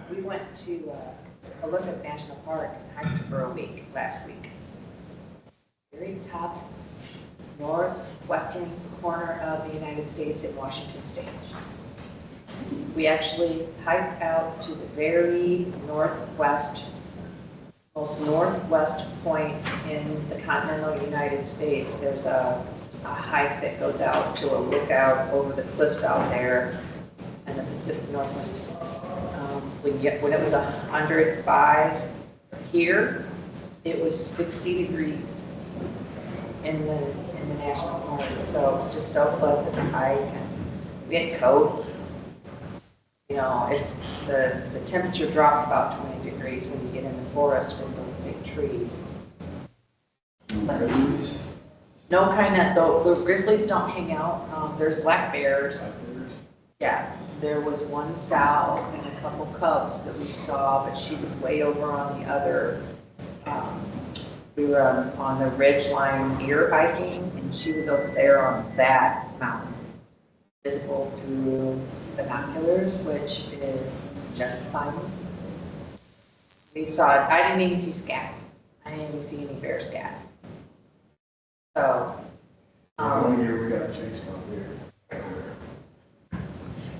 We went to Olympic National Park and hiked for a week last week. Very tough northwestern corner of the United States in Washington State. We actually hiked out to the very northwest, most northwest point in the continental United States. There's a hike that goes out to a lookout over the cliffs out there in the Pacific Northwest. When it was 105 here, it was 60 degrees in the national park. So it was just so pleasant to hike, and we had coats. You know, it's the temperature drops about 20 degrees when you get in the forest with those big trees. Grizzlies? No kind of, the grizzlies don't hang out. There's black bears. Yeah, there was one sow and a couple cubs that we saw, but she was way over on the other. We were on the ridge line deer hiking, and she was over there on that mountain, visible through binoculars, which is just fine. We saw it. I didn't even see scat. I didn't even see any bear scat. So, One year we got chased by a bear.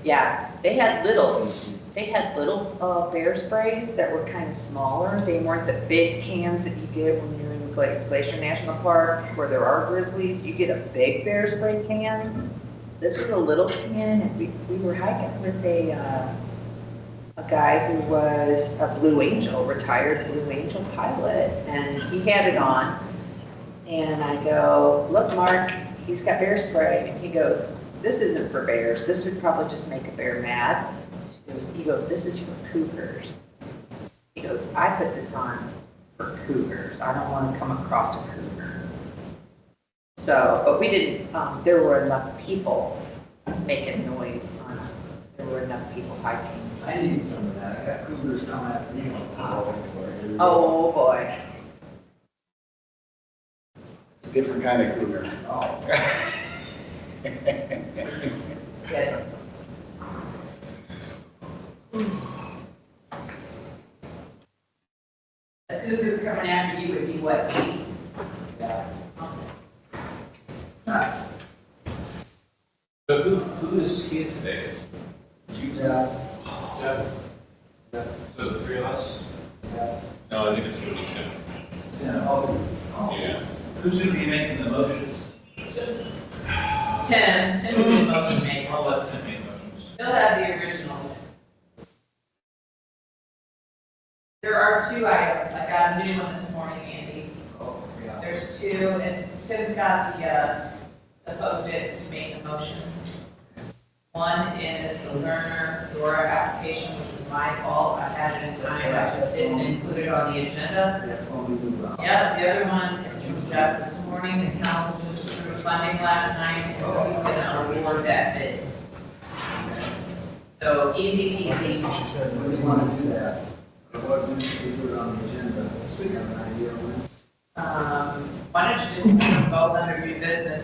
yeah, they had little bear sprays that were kind of smaller. They weren't the big cans that you get when you're in Glacier National Park where there are grizzlies. You get a big bear spray can. This was a little can, and we were hiking with a guy who was a Blue Angel, retired Blue Angel pilot, and he had it on. And I go, look, Mark, he's got bear spray. And he goes, this isn't for bears. This would probably just make a bear mad. He goes, this is for cougars. He goes, I put this on for cougars. I don't want to come across a cougar. So, but we didn't, there were enough people making noise on it. There were enough people hiking. I need some of that. I got cougars coming after me on top. Oh, boy. It's a different kind of cougar. Oh. Yeah. A cougar coming after you would be what, me? Yeah. So who is here today? Yeah. Jeff? Yeah. So the three of us? Yes. No, I think it's really Tim. Yeah. Oh. Yeah. Who's going to be making the motions? Tim will be the motion maker. I'll let Tim make motions. He'll have the originals. There are 2 items. I got a new one this morning, Andy. Oh, yeah. There's 2, and Tim's got the post-it to make the motions. One is the learner DORA application, which was my fault. I had it in time, I just didn't include it on the agenda. That's what we do wrong. Yep, the other one is from Jeff this morning. The council just approved funding last night, and so he's gonna award that bid. So easy peasy. She said, When we want to do that, what when should we put it on the agenda? So you have an idea when? Why don't you just put them both under new business,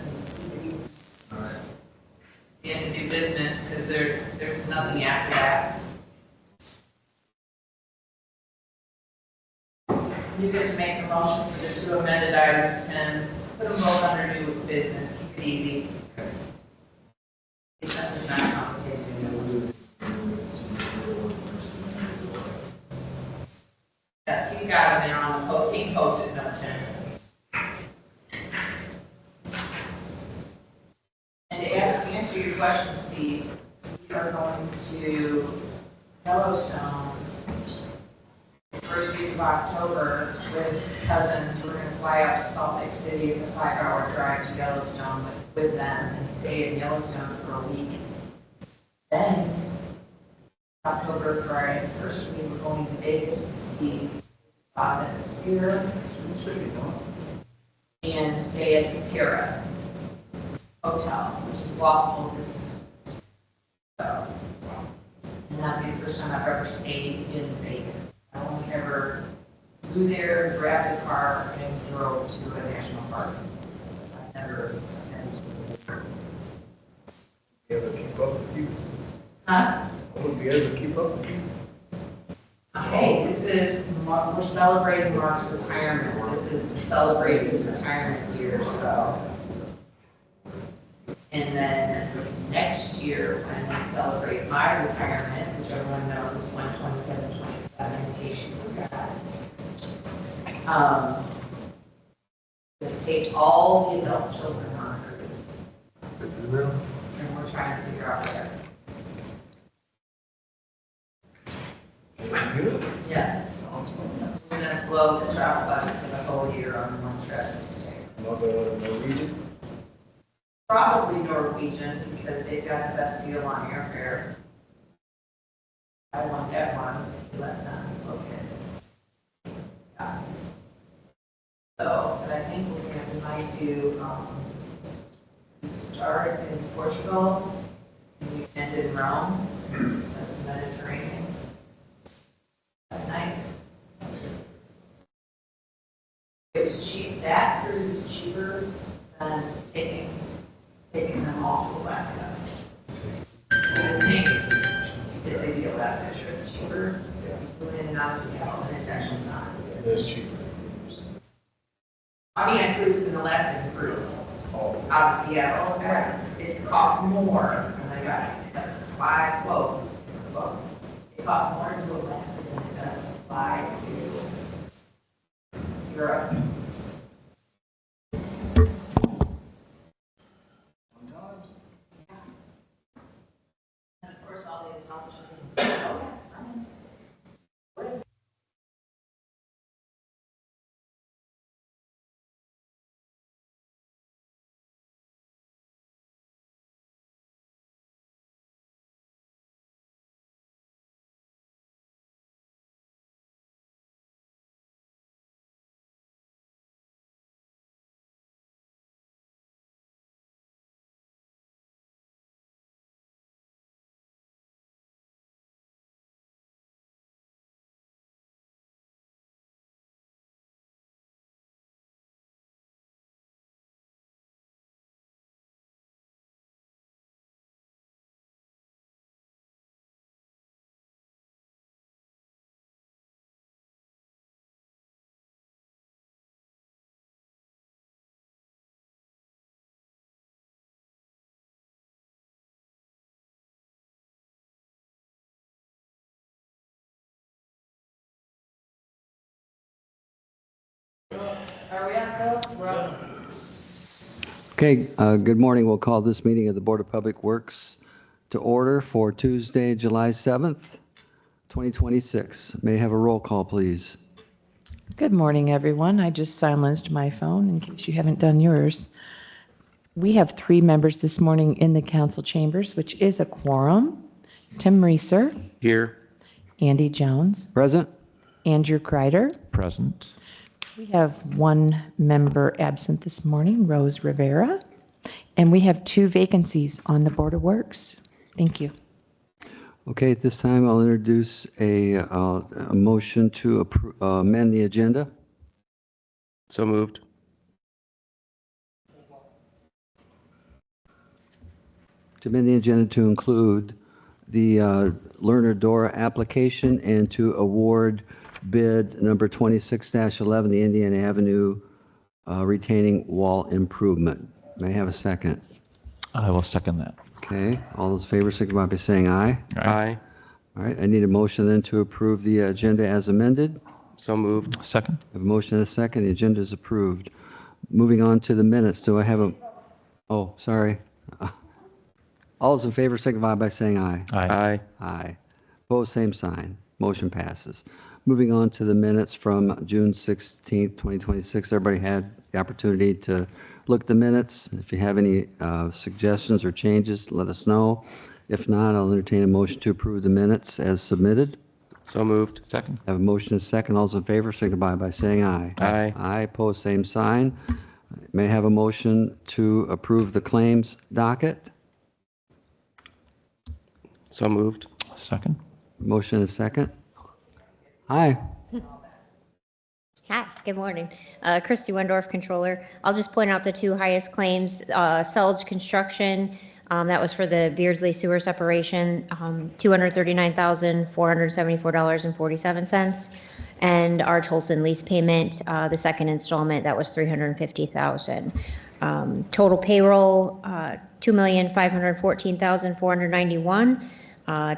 All right. the end of new business, because there's nothing after that. You get to make a motion for the 2 amended items, and put them both under new business, keep it easy. It's not complicated. Yeah, he's got them there on the post, he posted note 10. And to answer your question, Steve, we are going to Yellowstone first week of October with cousins. We're going to fly out to Salt Lake City. It's a 5-hour drive to Yellowstone with them and stay in Yellowstone for a week. Then, October, Friday, first week, we're going to Vegas to see the Sphere it's in the city, don't and stay at the Paris Hotel, which is walkable distance. So, and that'll be the first time I've ever stayed in Vegas. I only ever flew there, grabbed the car, and drove to a national park. I've never been to be able to keep up with you. Huh? I wouldn't be able to keep up with you. Okay, this is, we're celebrating Mark's retirement. This is to celebrate his retirement year, so. And then next year, when we celebrate my retirement, which everyone knows is 1/27/27, in case you forgot. We'll take all the adult children on a cruise. And we're trying to figure out where. Yes. We're gonna blow the travel budget for the whole year on one trip instead. Probably Norwegian, because they've got the best deal on airfare. I want that one, let them book it. Yeah. So, but I think we might do, we start in Portugal, and we end in Rome, just as the Mediterranean. Nice. It was cheap, that cruise is cheaper than taking them all to Alaska. I think the Alaska trip cheaper, flew in and out of Seattle, and it's actually not. It is cheaper. I mean, I cruised in Alaska and cruise out of Seattle, it costs more, and I got 5 quotes. It costs more to do Alaska than it does to fly to Europe. And of course, all the adult children. Are we on, Phil? We're on. Okay, good morning. We'll call this meeting of the Board of Public Works to order for Tuesday, July 7th, 2026. May I have a roll call, please? Good morning, everyone. I just silenced my phone in case you haven't done yours. We have 3 members this morning in the council chambers, which is a quorum. Tim Reeser, Here. Andy Jones, Present? Andrew Kreider. Present. We have 1 member absent this morning, Rose Rivera, and we have 2 vacancies on the Board of Works. Thank you. Okay, at this time, I'll introduce a motion to amend the agenda. So moved. To amend the agenda to include the Lerner Dora application and to award bid number 26-11, the Indiana Avenue retaining wall improvement. May I have a second? I will second that. Okay, all those in favor signify by saying aye. Aye. All right, I need a motion then to approve the agenda as amended. So moved. Second? I have a motion and a second. The agenda is approved. Moving on to the minutes, do I have a, oh, sorry. All those in favor signify by saying aye. Aye. Aye. Opposed, same sign. Motion passes. Moving on to the minutes from June 16th, 2026. Everybody had the opportunity to look at the minutes. If you have any suggestions or changes, let us know. If not, I'll entertain a motion to approve the minutes as submitted. So moved. Second? I have a motion and a second. All those in favor signify by saying aye. Aye. Aye. Opposed, same sign. May I have a motion to approve the claims docket? So moved. Second? Motion and a second. Hi. Hi, good morning. Christy Wendorf, Controller. I'll just point out the 2 highest claims, Selge Construction, That was for the Beardsley sewer separation, $239,474.47. And our Tolson lease payment, the second installment, that was $350,000. Total payroll, $2,514,491.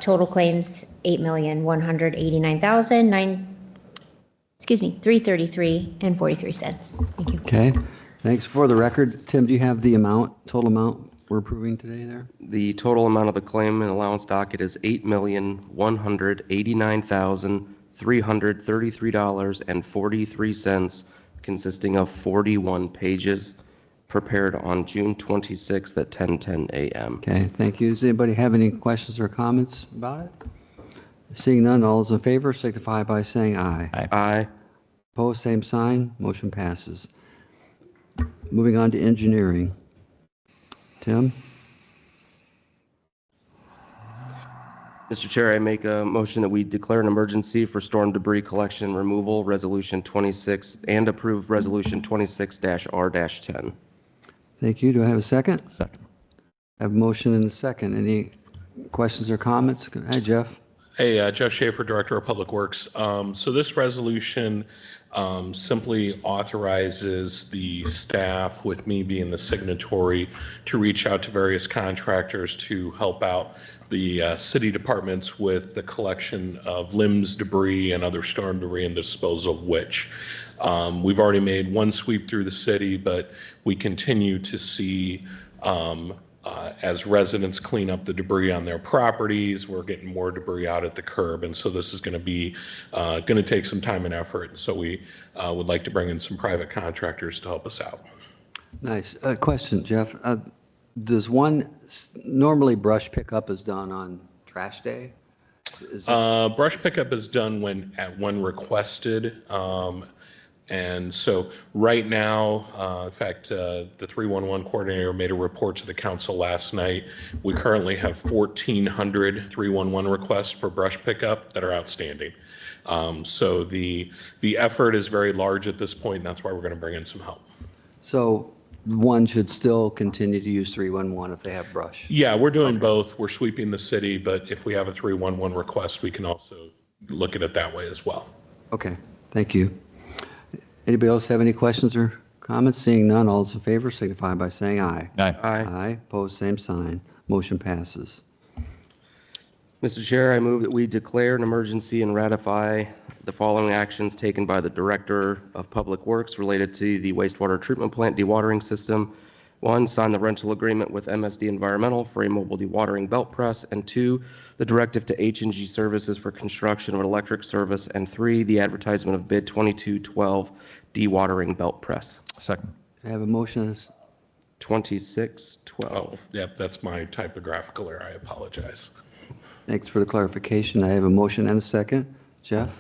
Total claims, $8,189,333.43. Thank you. Okay, thanks. For the record, Tim, do you have the total amount we're approving today there? The total amount of the claim and allowance docket is $8,189,333.43, consisting of 41 pages, prepared on June 26th at 10:10 a.m. Okay, thank you. Does anybody have any questions or comments about it? Seeing none, all those in favor signify by saying aye. Aye. Opposed, same sign. Motion passes. Moving on to engineering. Tim? Mr. Chair, I make a motion that we declare an emergency for storm debris collection and removal, Resolution 26, and approve Resolution 26-R-10. Thank you. Do I have a second? Second. I have a motion and a second. Any questions or comments? Hi, Jeff. Hey, Jeff Schaefer, Director of Public Works. So this resolution simply authorizes the staff, with me being the signatory, to reach out to various contractors to help out the city departments with the collection of limbs, debris, and other storm debris and disposal of which. We've already made one sweep through the city, but we continue to see as residents clean up the debris on their properties, we're getting more debris out at the curb. And so this is going to take some time and effort. So we would like to bring in some private contractors to help us out. Nice. Question, Jeff. Normally brush pickup is done on trash day? Brush pickup is done when requested. And so right now, in fact, the 311 coordinator made a report to the council last night. We currently have 1,400 311 requests for brush pickup that are outstanding. So the effort is very large at this point, and that's why we're going to bring in some help. So one should still continue to use 311 if they have brush? Yeah, we're doing both. We're sweeping the city, but if we have a 311 request, we can also look at it that way as well. Okay, thank you. Anybody else have any questions or comments? Seeing none, all those in favor signify by saying aye. Aye. Aye. Aye, opposed, same sign. Motion passes. Mr. Chair, I move that we declare an emergency and ratify the following actions taken by the Director of Public Works related to the wastewater treatment plant dewatering system. 1, sign the rental agreement with MSD Environmental for a mobile dewatering belt press. And 2, the directive to H&G Services for construction of an electric service. And 3, the advertisement of bid 2212 dewatering belt press. Second. I have a motion. 2612. Yep, that's my typographical error. I apologize. Thanks for the clarification. I have a motion and a second. Jeff?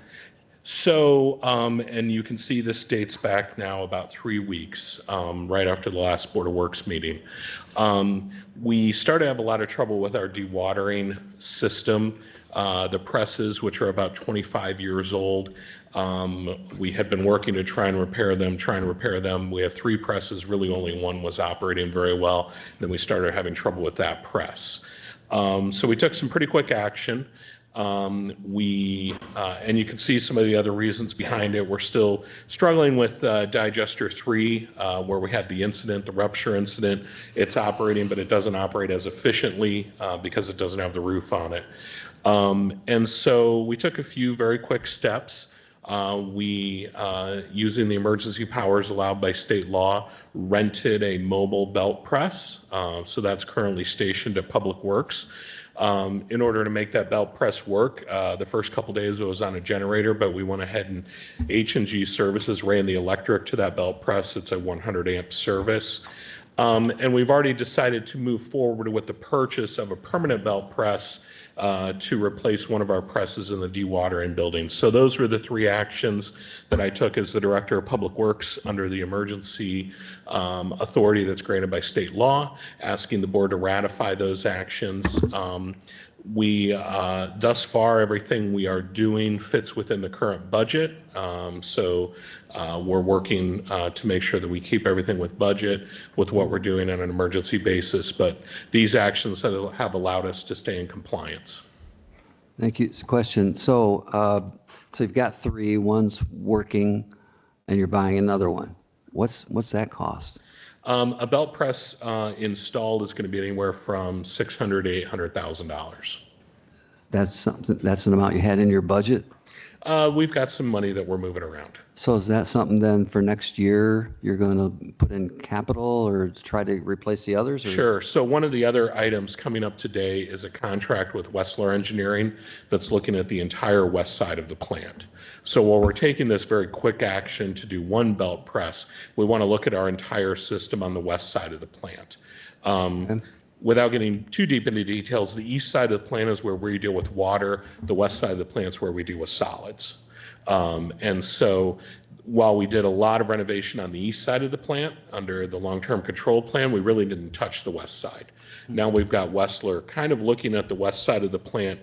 So, and you can see this dates back now about 3 weeks, right after the last Board of Works meeting. We started to have a lot of trouble with our dewatering system. The presses, which are about 25 years old, we had been working to try and repair them. We have 3 presses, really only one was operating very well. Then we started having trouble with that press. So we took some pretty quick action. And you can see some of the other reasons behind it. We're still struggling with digester 3, where we had the incident, the rupture incident. It's operating, but it doesn't operate as efficiently because it doesn't have the roof on it. And so we took a few very quick steps. Using the emergency powers allowed by state law, rented a mobile belt press. So that's currently stationed at Public Works. In order to make that belt press work, the first couple days it was on a generator, but we went ahead and H&G Services ran the electric to that belt press. It's a 100 amp service. And we've already decided to move forward with the purchase of a permanent belt press to replace one of our presses in the dewatering building. So those were the 3 actions that I took as the Director of Public Works under the emergency authority that's granted by state law, asking the board to ratify those actions. We, thus far, everything we are doing fits within the current budget. So we're working to make sure that we keep everything with budget with what we're doing on an emergency basis. But these actions have allowed us to stay in compliance. Thank you. It's a question. So you've got three, one's working, and you're buying another one. What's that cost? A belt press installed is going to be anywhere from $600,000 to $800,000. That's something. That's an amount you had in your budget. We've got some money that we're moving around. So is that something then for next year you're going to put in capital or try to replace the others? Or? Sure. So one of the other items coming up today is a contract with Wessler Engineering that's looking at the entire west side of the plant. So while we're taking this very quick action to do one belt press, we want to look at our entire system on the west side of the plant. Without getting too deep into details, the east side of the plant is where we deal with water. The west side of the plant is where we deal with solids. And so while we did a lot of renovation on the east side of the plant under the long-term control plan, we really didn't touch the west side. Now we've got Wessler kind of looking at the west side of the plant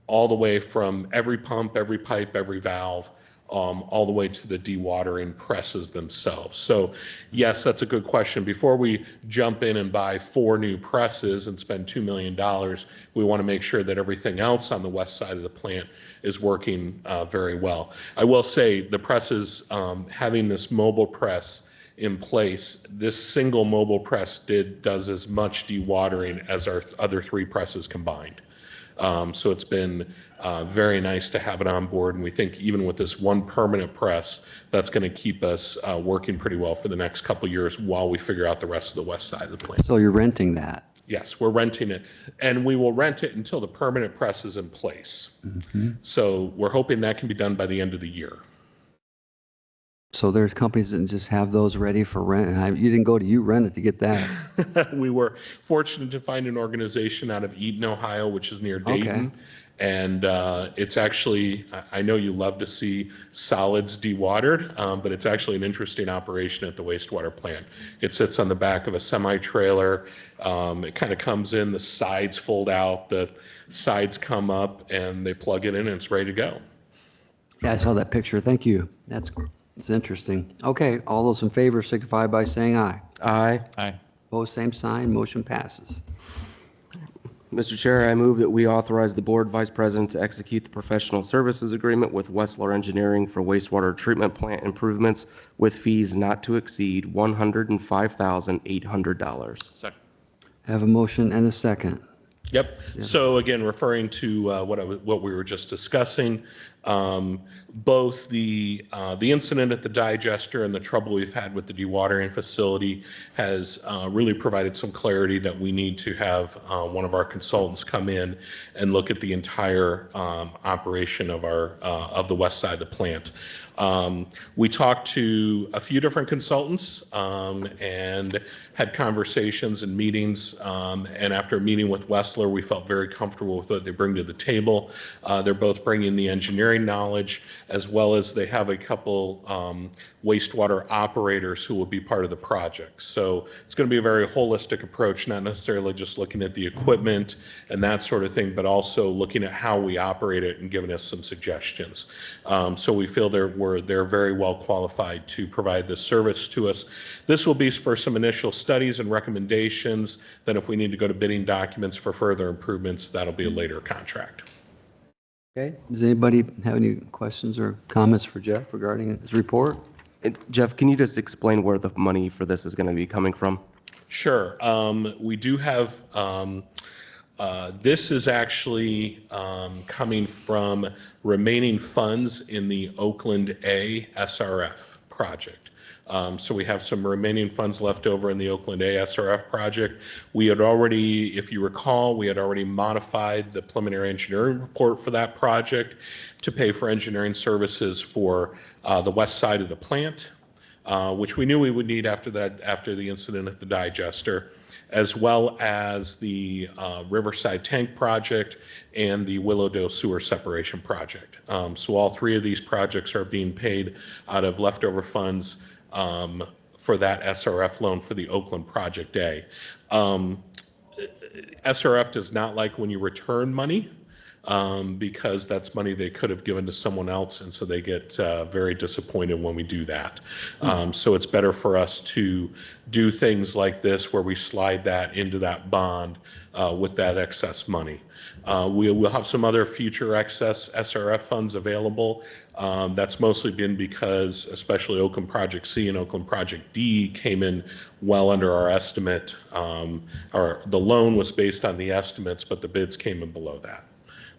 all the way from every pump, every pipe, every valve, all the way to the dewatering presses themselves. So yes, that's a good question. Before we jump in and buy 4 new presses and spend $2 million, we want to make sure that everything else on the west side of the plant is working very well. I will say the presses, having this mobile press in place, this single mobile press does as much dewatering as our other 3 presses combined. So it's been very nice to have it on board, and we think even with this one permanent press, that's going to keep us working pretty well for the next couple of years while we figure out the rest of the west side of the plant. So you're renting that? Yes, we're renting it, and we will rent it until the permanent press is in place. So we're hoping that can be done by the end of the year. So there's companies that just have those ready for rent. You didn't go to rent it to get that. We were fortunate to find an organization out of Eaton, Ohio, which is near Dayton. Okay. And it's actually, I know you love to see solids dewatered, but it's actually an interesting operation at the wastewater plant. It sits on the back of a semi-trailer. It kind of comes in, the sides fold out, the sides come up, and they plug it in, and it's ready to go. Yeah, I saw that picture. Thank you. It's interesting. Okay, all those in favor signify by saying aye. Aye. Aye. Opposed, same sign. Motion passes. Mr. Chair, I move that we authorize the board vice president to execute the professional services agreement with Wessler Engineering for wastewater treatment plant improvements with fees not to exceed $105,800. Second. I have a motion and a second. Yep. So again, referring to what we were just discussing, both the incident at the digester and the trouble we've had with the dewatering facility has really provided some clarity that we need to have one of our consultants come in and look at the entire operation of the west side of the plant. We talked to a few different consultants and had conversations and meetings. And after meeting with Wessler, we felt very comfortable with what they bring to the table. They're both bringing the engineering knowledge, as well as they have a couple wastewater operators who will be part of the project. So it's going to be a very holistic approach, not necessarily just looking at the equipment and that sort of thing, but also looking at how we operate it and giving us some suggestions. So we feel they're very well qualified to provide this service to us. This will be for some initial studies and recommendations. Then if we need to go to bidding documents for further improvements, that'll be a later contract. Okay. Does anybody have any questions or comments for Jeff regarding his report? Jeff, can you just explain where the money for this is going to be coming from? Sure. We do have, this is actually coming from remaining funds in the Oakland A SRF project. So we have some remaining funds left over in the Oakland A SRF project. We had already, if you recall, we had already modified the preliminary engineering report for that project to pay for engineering services for the west side of the plant, which we knew we would need after the incident at the digester, as well as the Riverside Tank project and the Willowdale Sewer Separation project. So all 3 of these projects are being paid out of leftover funds for that SRF loan for the Oakland Project A. SRF does not like when you return money, because that's money they could have given to someone else, and so they get very disappointed when we do that. So it's better for us to do things like this where we slide that into that bond with that excess money. We will have some other future excess SRF funds available. That's mostly been because especially Oakland Project C and Oakland Project D came in well under our estimate. The loan was based on the estimates, but the bids came in below that.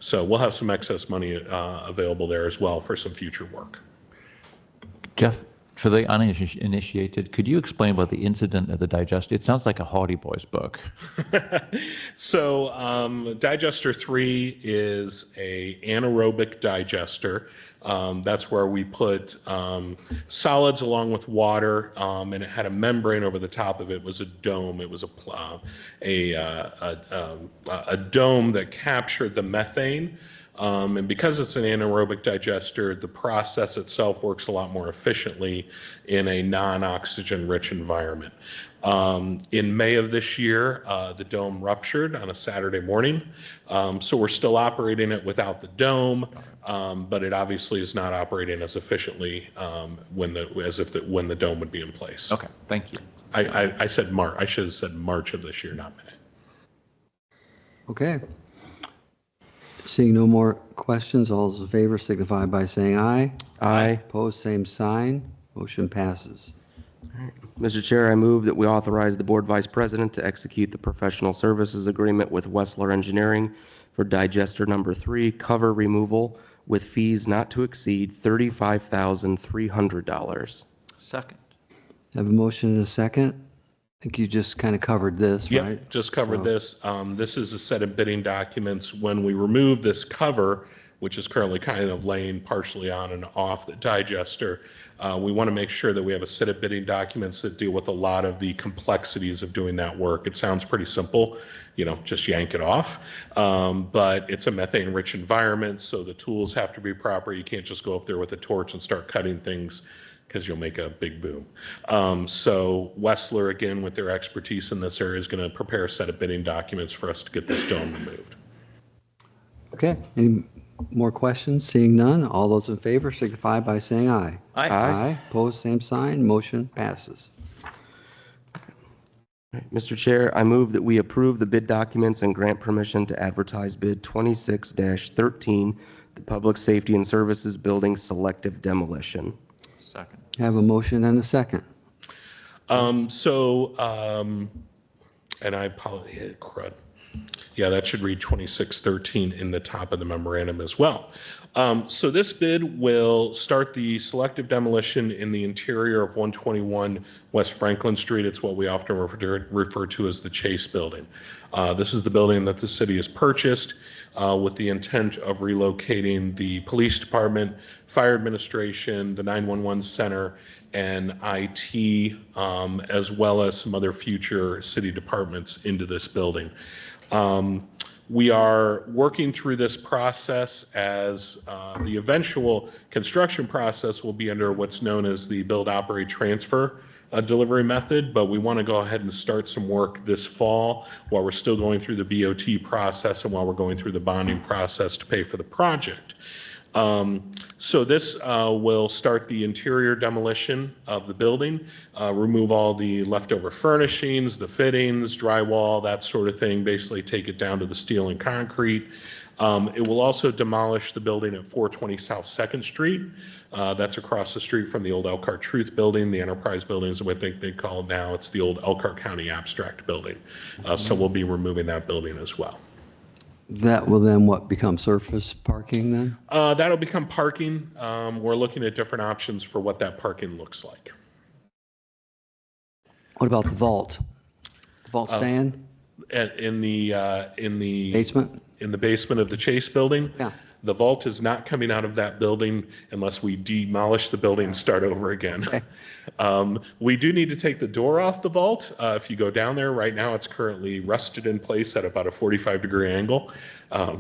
So we'll have some excess money available there as well for some future work. Jeff, for the uninitiated, could you explain about the incident at the digester? It sounds like a Hardy Boys book. So Digester 3 is a anaerobic digester. That's where we put solids along with water, and it had a membrane over the top of it. It was a dome. It was a dome that captured the methane. And because it's an anaerobic digester, the process itself works a lot more efficiently in a non-oxygen rich environment. In May of this year, the dome ruptured on a Saturday morning. So we're still operating it without the dome, but it obviously is not operating as efficiently when the dome would be in place. Okay, thank you. I said March. I should have said March of this year, not May. Okay. Seeing no more questions, all those in favor signify by saying aye. Aye. Opposed, same sign. Motion passes. Mr. Chair, I move that we authorize the Board Vice President to execute the professional services agreement with Wessler Engineering for digester number 3 cover removal with fees not to exceed $35,300. Second. Have a motion and a second. I think you just kind of covered this, right? Yep, just covered So- this. This is a set of bidding documents. When we remove this cover, which is currently kind of laying partially on and off the digester, we want to make sure that we have a set of bidding documents that deal with a lot of the complexities of doing that work. It sounds pretty simple, just yank it off. But it's a methane-rich environment, so the tools have to be proper. You can't just go up there with a torch and start cutting things, because you'll make a big boom. So Wessler, again, with their expertise in this area, is going to prepare a set of bidding documents for us to get this dome removed. Okay, any more questions? Seeing none, all those in favor signify by saying aye. Aye. Aye. Opposed, same sign. Motion passes. Mr. Chair, I move that we approve the bid documents and grant permission to advertise bid 26-13, the Public Safety and Services Building Selective Demolition. Second. Have a motion and a second. And I apologize, crud. Yeah, that should read 2613 in the top of the memorandum as well. So this bid will start the selective demolition in the interior of 121 West Franklin Street. It's what we often refer to as the Chase Building. This is the building that the city has purchased with the intent of relocating the police department, fire administration, the 911 center, and IT, as well as some other future city departments into this building. We are working through this process as the eventual construction process will be under what's known as the build, operate, transfer delivery method, but we want to go ahead and start some work this fall while we're still going through the BOT process and while we're going through the bonding process to pay for the project. So this will start the interior demolition of the building, remove all the leftover furnishings, the fittings, drywall, that sort of thing, basically take it down to the steel and concrete. It will also demolish the building at 420 South 2nd Street. That's across the street from the old Elkhart Truth Building. The Enterprise Building is what they call it now. It's the old Elkhart County Abstract Building. So we'll be removing that building as well. That will then what, become surface parking then? That'll become parking. We're looking at different options for what that parking looks like. What about the vault? The vault stand? In the Basement? In the basement of the Chase Building? Yeah. The vault is not coming out of that building unless we demolish the building and start over again. Okay. We do need to take the door off the vault. If you go down there, right now it's currently rusted in place at about a 45-degree angle.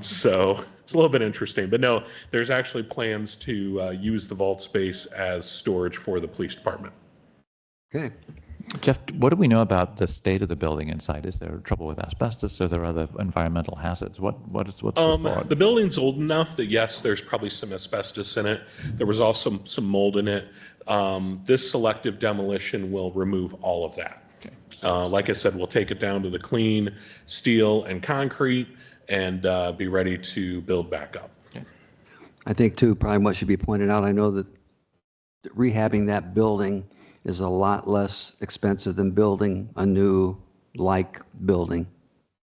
So it's a little bit interesting. But no, there's actually plans to use the vault space as storage for the police department. Okay. Jeff, what do we know about the state of the building inside? Is there trouble with asbestos? Are there other environmental hazards? What's the thought? The building's old enough that yes, there's probably some asbestos in it. There was also some mold in it. This selective demolition will remove all of that. Okay. Like I said, we'll take it down to the clean steel and concrete and be ready to build back up. I think too, probably what should be pointed out, I know that rehabbing that building is a lot less expensive than building a new building,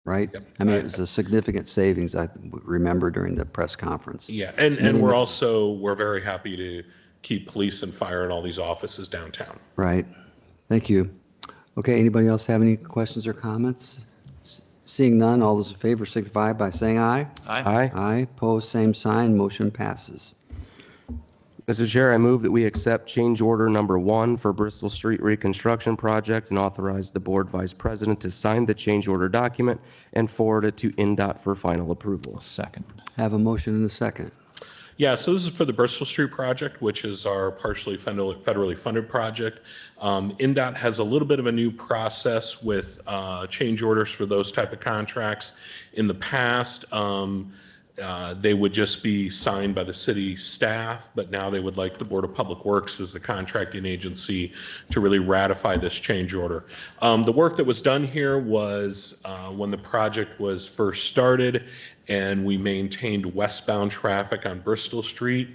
right? Yep. I mean, it's a significant savings, I remember during the press conference. Yeah, and we're very happy to keep police and fire in all these offices downtown. Right. Thank you. Okay, anybody else have any questions or comments? Seeing none, all those in favor signify by saying aye. Aye. Aye, opposed, same sign, motion passes. Mr. Chair, I move that we accept change order number 1 for Bristol Street Reconstruction Project and authorize the Board Vice President to sign the change order document and forward it to NDOT for final approval. Second. Have a motion and a second. Yeah, so this is for the Bristol Street project, which is our partially federally funded project. NDOT has a little bit of a new process with change orders for those type of contracts. In the past, they would just be signed by the city staff, but now they would like the Board of Public Works as the contracting agency to really ratify this change order. The work that was done here was when the project was first started and we maintained westbound traffic on Bristol Street.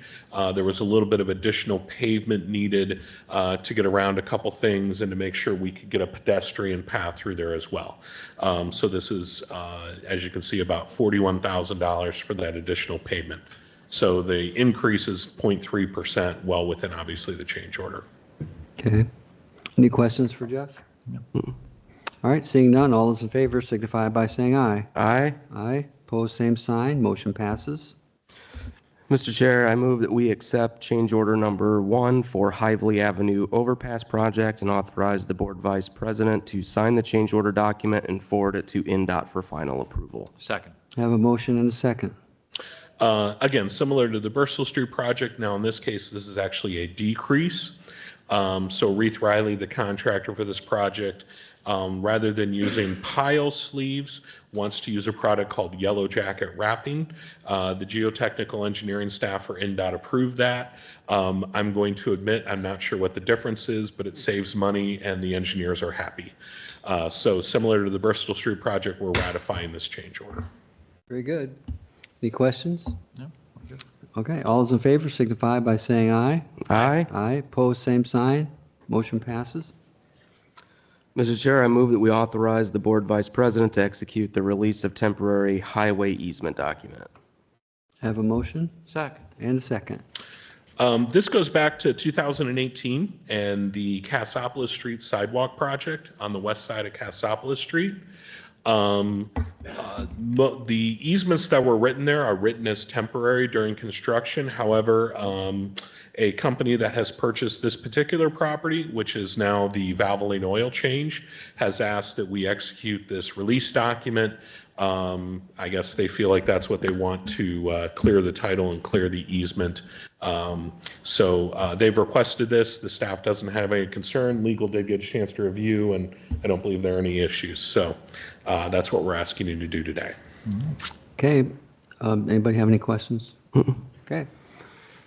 There was a little bit of additional pavement needed to get around a couple things and to make sure we could get a pedestrian path through there as well. So this is, as you can see, about $41,000 for that additional pavement. So the increase is 0.3%, well within obviously the change order. Okay. Any questions for Jeff? No. All right, seeing none, all those in favor signify by saying aye. Aye. Aye, opposed, same sign, motion passes. Mr. Chair, I move that we accept change order number 1 for Hively Avenue Overpass Project and authorize the Board Vice President to sign the change order document and forward it to NDOT for final approval. Second. Have a motion and a second. Again, similar to the Bristol Street project, now in this case, this is actually a decrease. So Reith Riley, the contractor for this project, rather than using pile sleeves, wants to use a product called Yellow Jacket Wrapping. The geotechnical engineering staff for NDOT approved that. I'm going to admit I'm not sure what the difference is, but it saves money and the engineers are happy. So similar to the Bristol Street project, we're ratifying this change order. Very good. Any questions? No. Okay, all those in favor signify by saying aye. Aye. Aye, opposed, same sign, motion passes. Mr. Chair, I move that we authorize the Board Vice President to execute the release of temporary highway easement document. Have a motion Second. and a second. This goes back to 2018 and the Cassopolis Street sidewalk project on the west side of Cassopolis Street. The easements that were written there are written as temporary during construction. However, a company that has purchased this particular property, which is now the Valvoline Oil Change, has asked that we execute this release document. I guess they feel like that's what they want to clear the title and clear the easement. So they've requested this. The staff doesn't have any concern. Legal did get a chance to review, and I don't believe there are any issues. So that's what we're asking you to do today. Okay, anybody have any questions? Okay.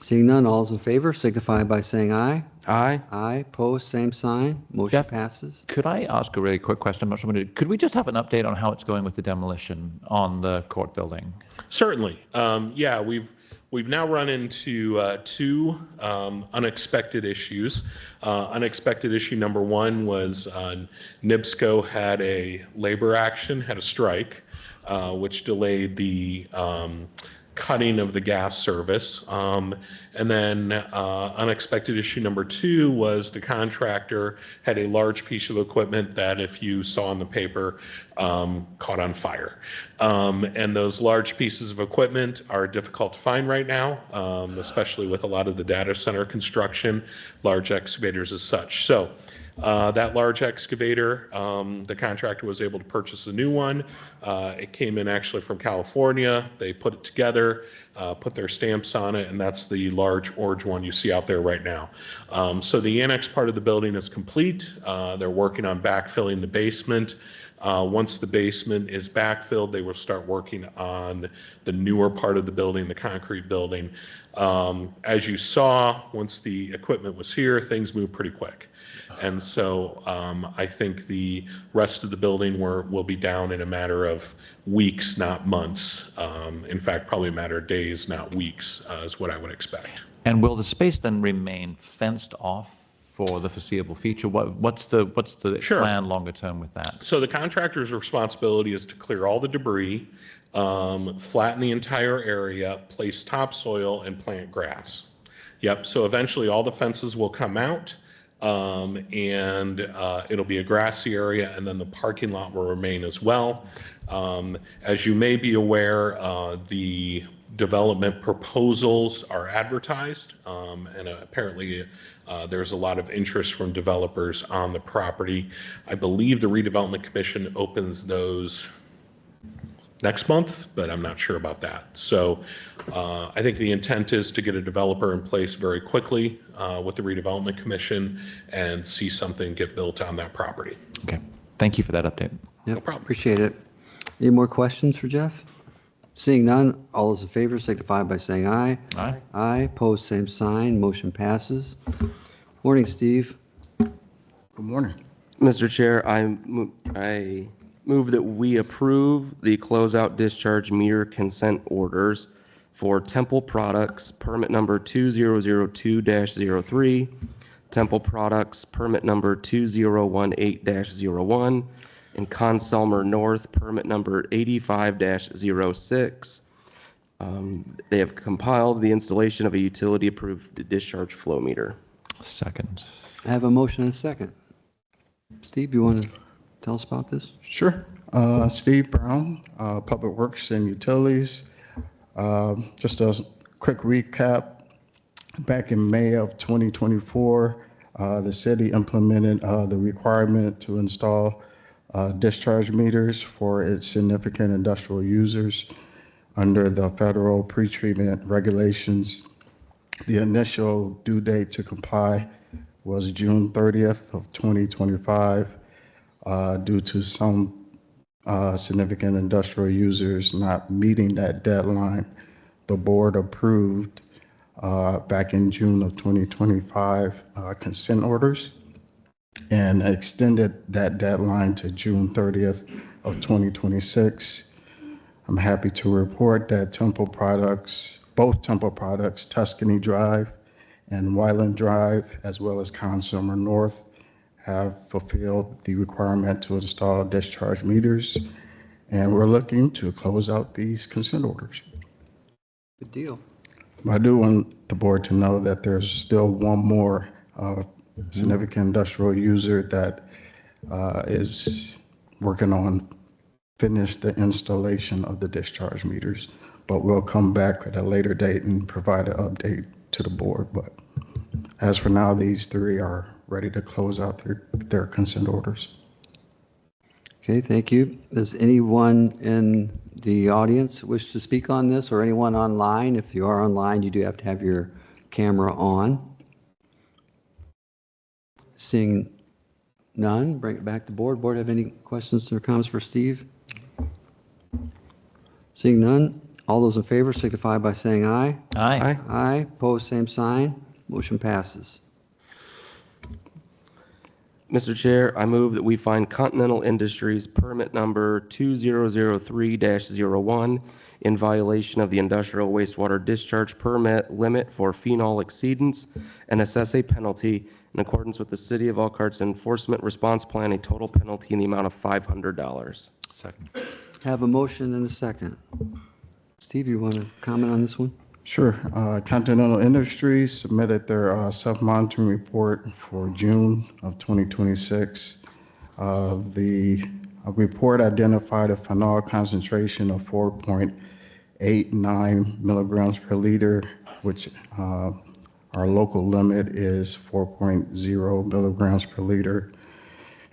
Seeing none, all those in favor signify by saying aye. Aye. Aye, opposed, same sign, motion Jeff? passes. Could I ask a really quick question? I'm not sure. Could we just have an update on how it's going with the demolition on the court building? Certainly. Yeah, we've now run into two unexpected issues. Unexpected issue number one was NIPSCO had a labor action, had a strike, which delayed the cutting of the gas service. And then unexpected issue number two was the contractor had a large piece of equipment that, if you saw in the paper, caught on fire. And those large pieces of equipment are difficult to find right now, especially with a lot of the data center construction, large excavators as such. So That large excavator, the contractor was able to purchase a new one. It came in actually from California. They put it together, put their stamps on it, and that's the large orange one you see out there right now. So the annex part of the building is complete. They're working on backfilling the basement. Once the basement is backfilled, they will start working on the newer part of the building, the concrete building. As you saw, once the equipment was here, things moved pretty quick. And so I think the rest of the building will be down in a matter of weeks, not months. In fact, probably a matter of days, not weeks, is what I would expect. And will the space then remain fenced off for the foreseeable future? What's the Sure. plan longer term with that? So the contractor's responsibility is to clear all the debris, flatten the entire area, place topsoil, and plant grass. Yep, so eventually all the fences will come out, and it'll be a grassy area, and then the parking lot will remain as well. As you may be aware, the development proposals are advertised, and apparently there's a lot of interest from developers on the property. I believe the redevelopment commission opens those next month, but I'm not sure about that. So I think the intent is to get a developer in place very quickly with the redevelopment commission and see something get built on that property. Okay. Thank you for that update. Yep, No problem. appreciate it. Any more questions for Jeff? Seeing none, all those in favor signify by saying aye. Aye. Aye, pose same sign, motion passes. Morning, Steve. Good morning. Mr. Chair, I move that we approve the closeout discharge meter consent orders for Temple Products, permit number 2002-03, Temple Products, permit number 2018-01, and Consumer North, permit number 85-06. They have compiled the installation of a utility-approved discharge flow meter. Second. I have a motion and a second. Steve, you want to tell us about this? Sure. Steve Brown, Public Works and Utilities. Just a quick recap. Back in May of 2024, the city implemented the requirement to install discharge meters for its significant industrial users under the federal pretreatment regulations. The initial due date to comply was June 30th of 2025. Due to some significant industrial users not meeting that deadline, the board approved back in June of 2025 consent orders and extended that deadline to June 30th of 2026. I'm happy to report that both Temple Products, Tuscany Drive and Wyland Drive, as well as Consumer North, have fulfilled the requirement to install discharge meters, and we're looking to close out these consent orders. Good deal. I do want the board to know that there's still one more significant industrial user that is working on finish the installation of the discharge meters, but we'll come back at a later date and provide an update to the board. But as for now, these three are ready to close out their consent orders. Okay, thank you. Does anyone in the audience wish to speak on this, or anyone online? If you are online, you do have to have your camera on. Seeing none, bring it back to board. Board have any questions or comments for Steve? Seeing none, all those in favor signify by saying aye. Aye. Aye, pose same sign, motion passes. Mr. Chair, I move that we find Continental Industries permit number 2003-01 in violation of the industrial wastewater discharge permit limit for phenol exceedance and assess a penalty in accordance with the City of Elkhart's enforcement response plan, a total penalty in the amount of $500. Second. Have a motion and a second. Steve, you want to comment on this one? Sure. Continental Industries submitted their self-monitoring report for June of 2026. The report identified a phenol concentration of 4.89 milligrams per liter, which Our local limit is 4.0 milligrams per liter.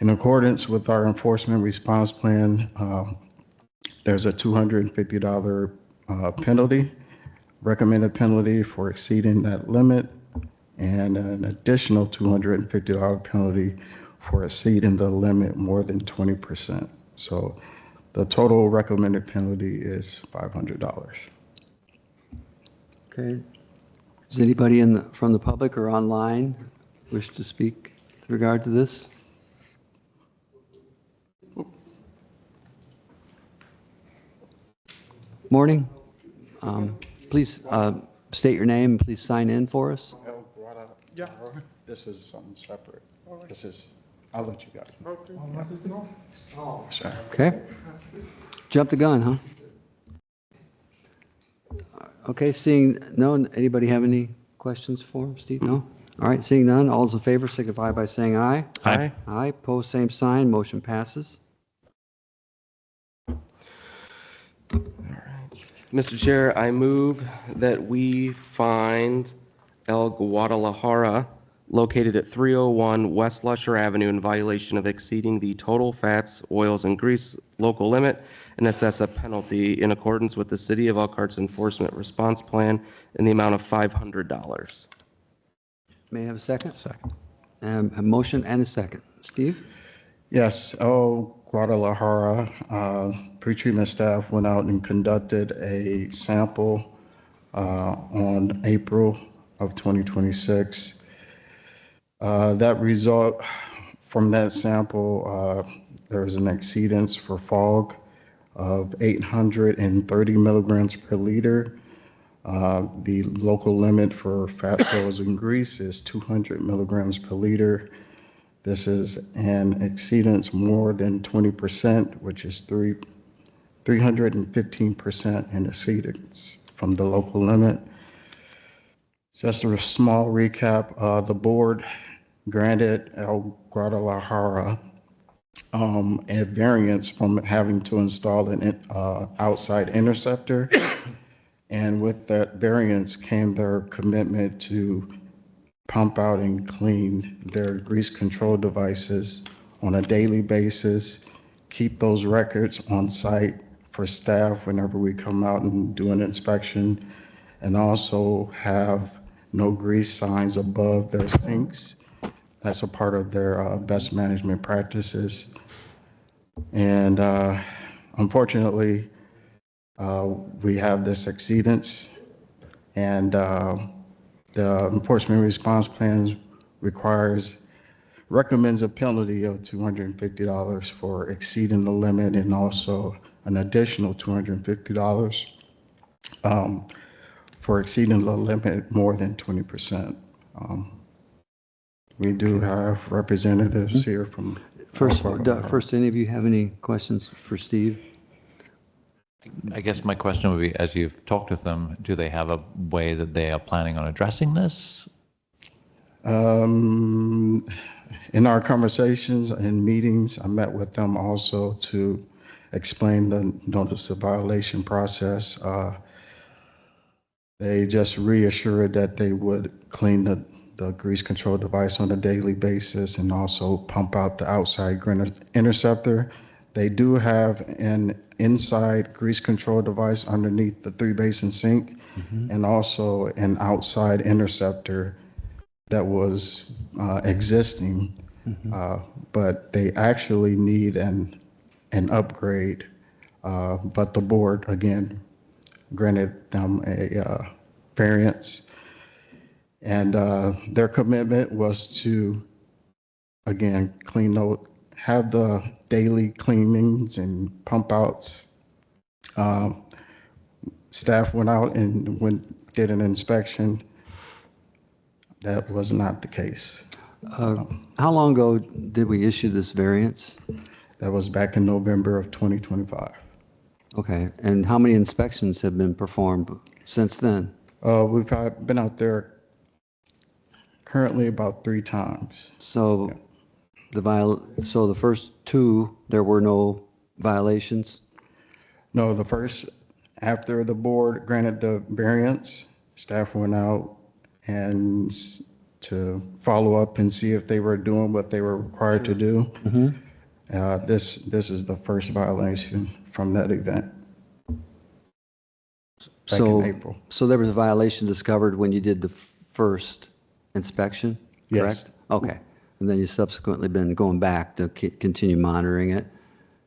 In accordance with our enforcement response plan, there's a $250 penalty, recommended penalty for exceeding that limit, and an additional $250 penalty for exceeding the limit more than 20%. So the total recommended penalty is $500. Okay. Does anybody from the public or online wish to speak with regard to this? Morning. Please state your name and please sign in for us. Yeah. This is something separate. This is, I'll let you guys know. Sure. Okay. Jump the gun, huh? Okay, seeing none, anybody have any questions for him, Steve? No? All right, seeing none, all those in favor signify by saying aye. Aye. Aye, pose same sign, motion passes. Mr. Chair, I move that we find El Guadalajara located at 301 West Lusher Avenue in violation of exceeding the total fats, oils, and grease local limit and assess a penalty in accordance with the City of Elkhart's enforcement response plan in the amount of $500. May I have a second? Second. A motion and a second. Steve? Yes, Guadalajara pretreatment staff went out and conducted a sample on April of 2026. That result from that sample, there was an exceedance for fog of 830 milligrams per liter. The local limit for fats, oils, and grease is 200 milligrams per liter. This is an exceedance more than 20%, which is 315% in exceedance from the local limit. Just a small recap, the board granted El Guadalajara a variance from having to install an outside interceptor. And with that variance came their commitment to pump out and clean their grease control devices on a daily basis, keep those records on site for staff whenever we come out and do an inspection, and also have no grease signs above their sinks. That's a part of their best management practices. And unfortunately, we have this exceedance, and the enforcement response plan recommends a penalty of $250 for exceeding the limit, and also an additional $250 for exceeding the limit more than 20%. We do have representatives here from. First, any of you have any questions for Steve? I guess my question would be, as you've talked with them, do they have a way that they are planning on addressing this? In our conversations and meetings, I met with them also to explain the notice of violation process. They just reassured that they would clean the grease control device on a daily basis and also pump out the outside interceptor. They do have an inside grease control device underneath the 3-basin sink, and also an outside interceptor that was existing, but they actually need an upgrade. But the board, again, granted them a variance. And their commitment was to, again, have the daily cleanings and pump outs. Staff went out and did an inspection. That was not the case. How long ago did we issue this variance? That was back in November of 2025. Okay, and how many inspections have been performed since then? We've been out there currently about 3 times. So so the first 2, there were no violations? No, after the board granted the variance, staff went out and to follow up and see if they were doing what they were required to do. This is the first violation from that event back in April. So there was a violation discovered when you did the first inspection, correct? Yes. Okay. And then you subsequently been going back to continue monitoring it?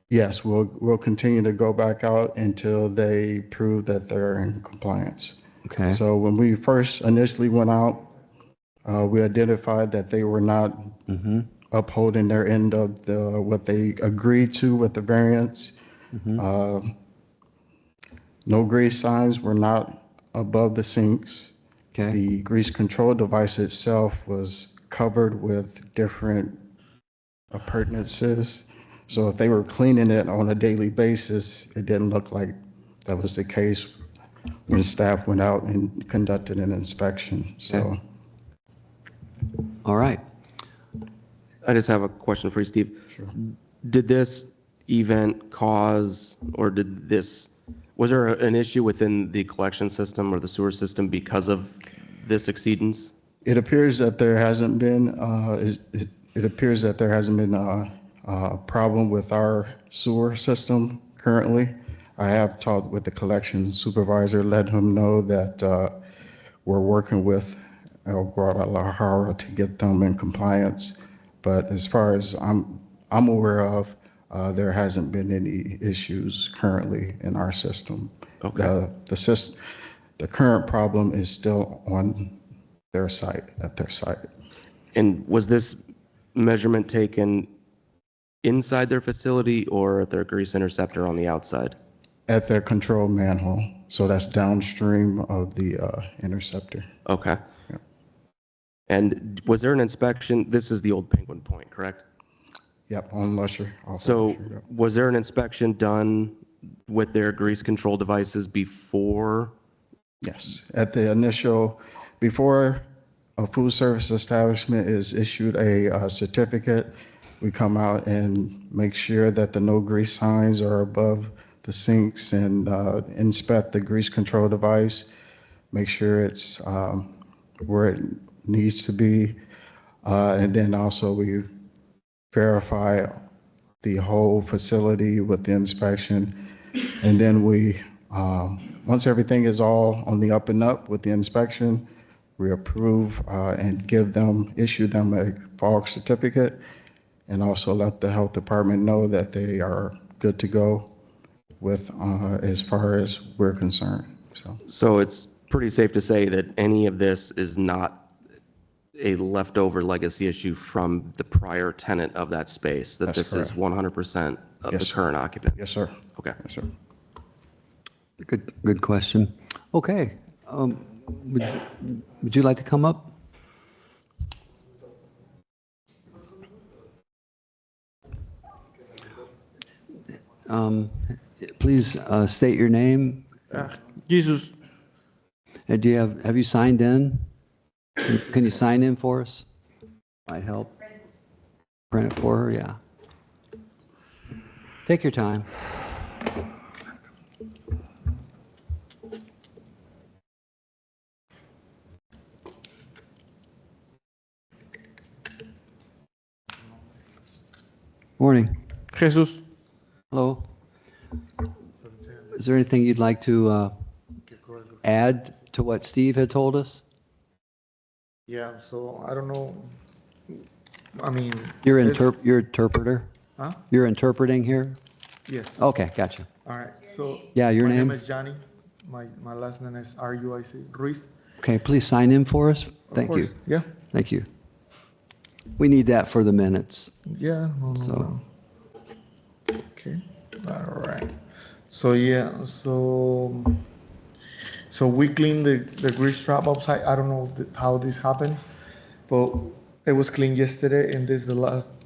Yes, we'll continue to go back out until they prove that they're in compliance. Okay. So when we first initially went out, we identified that they were not upholding their end of what they agreed to with the variance. No grease signs were not above the sinks. Okay. The grease control device itself was covered with different appurtenances. So if they were cleaning it on a daily basis, it didn't look like that was the case when staff went out and conducted an inspection. So, All right. I just have a question for you, Steve. sure. Did this event cause, or was there an issue within the collection system or the sewer system because of this exceedance? It appears that there hasn't been, it appears that there hasn't been a problem with our sewer system currently. I have talked with the collection supervisor, let him know that we're working with El Guadalajara to get them in compliance. But as far as I'm aware of, there hasn't been any issues currently in our system. Okay. The current problem is still on their site, at their site. And was this measurement taken inside their facility or at their grease interceptor on the outside? At their control manhole. So that's downstream of the interceptor. Okay. Yeah. And was there an inspection? This is the old Penguin Point, correct? Yep, on Lusher. So was there an inspection done with their grease control devices before? Yes, at the initial, before a food service establishment is issued a certificate, we come out and make sure that the no grease signs are above the sinks and inspect the grease control device, make sure it's where it needs to be. And then also we verify the whole facility with the inspection. And then we, once everything is all on the up and up with the inspection, we approve and issue them a FOG certificate, and also let the health department know that they are good to go with as far as we're concerned. So it's pretty safe to say that any of this is not a leftover legacy issue from the prior tenant of that space, that That's this is 100% of Yes, the sir. current occupant? Yes, sir. Okay. Yes, sir. Good question. Okay. Would you like to come up? Please state your name. Jesus. And have you signed in? Can you sign in for us? Might help. Print it for her, yeah. Take your time. Morning. Jesus. Hello. Is there anything you'd like to add to what Steve had told us? Yeah, so I don't know. I mean. You're this- your interpreter? Huh? You're interpreting here? Yes. Okay, gotcha. All right, so. Yeah, your my name? is Johnny. My last name is Ruic, Ruiz. Okay, please sign in for us. Of Thank you. course, Yeah, Thank you. We need that for the minutes. yeah. No, So- no. Okay, all right. So, yeah, so we cleaned the grease trap outside. I don't know how this happened, but it was cleaned yesterday, and this is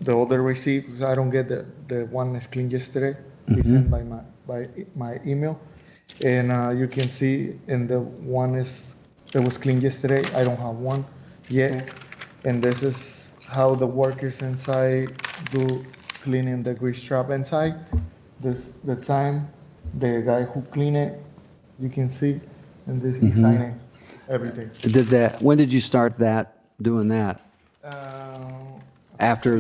the other receipt, because I don't get the one that's cleaned yesterday. It's sent by my email. And you can see in the one that was cleaned yesterday, I don't have one yet. And this is how the workers inside do cleaning the grease trap inside. The time, the guy who cleaned it, you can see, and this he's signing. everything. When did you start doing that? After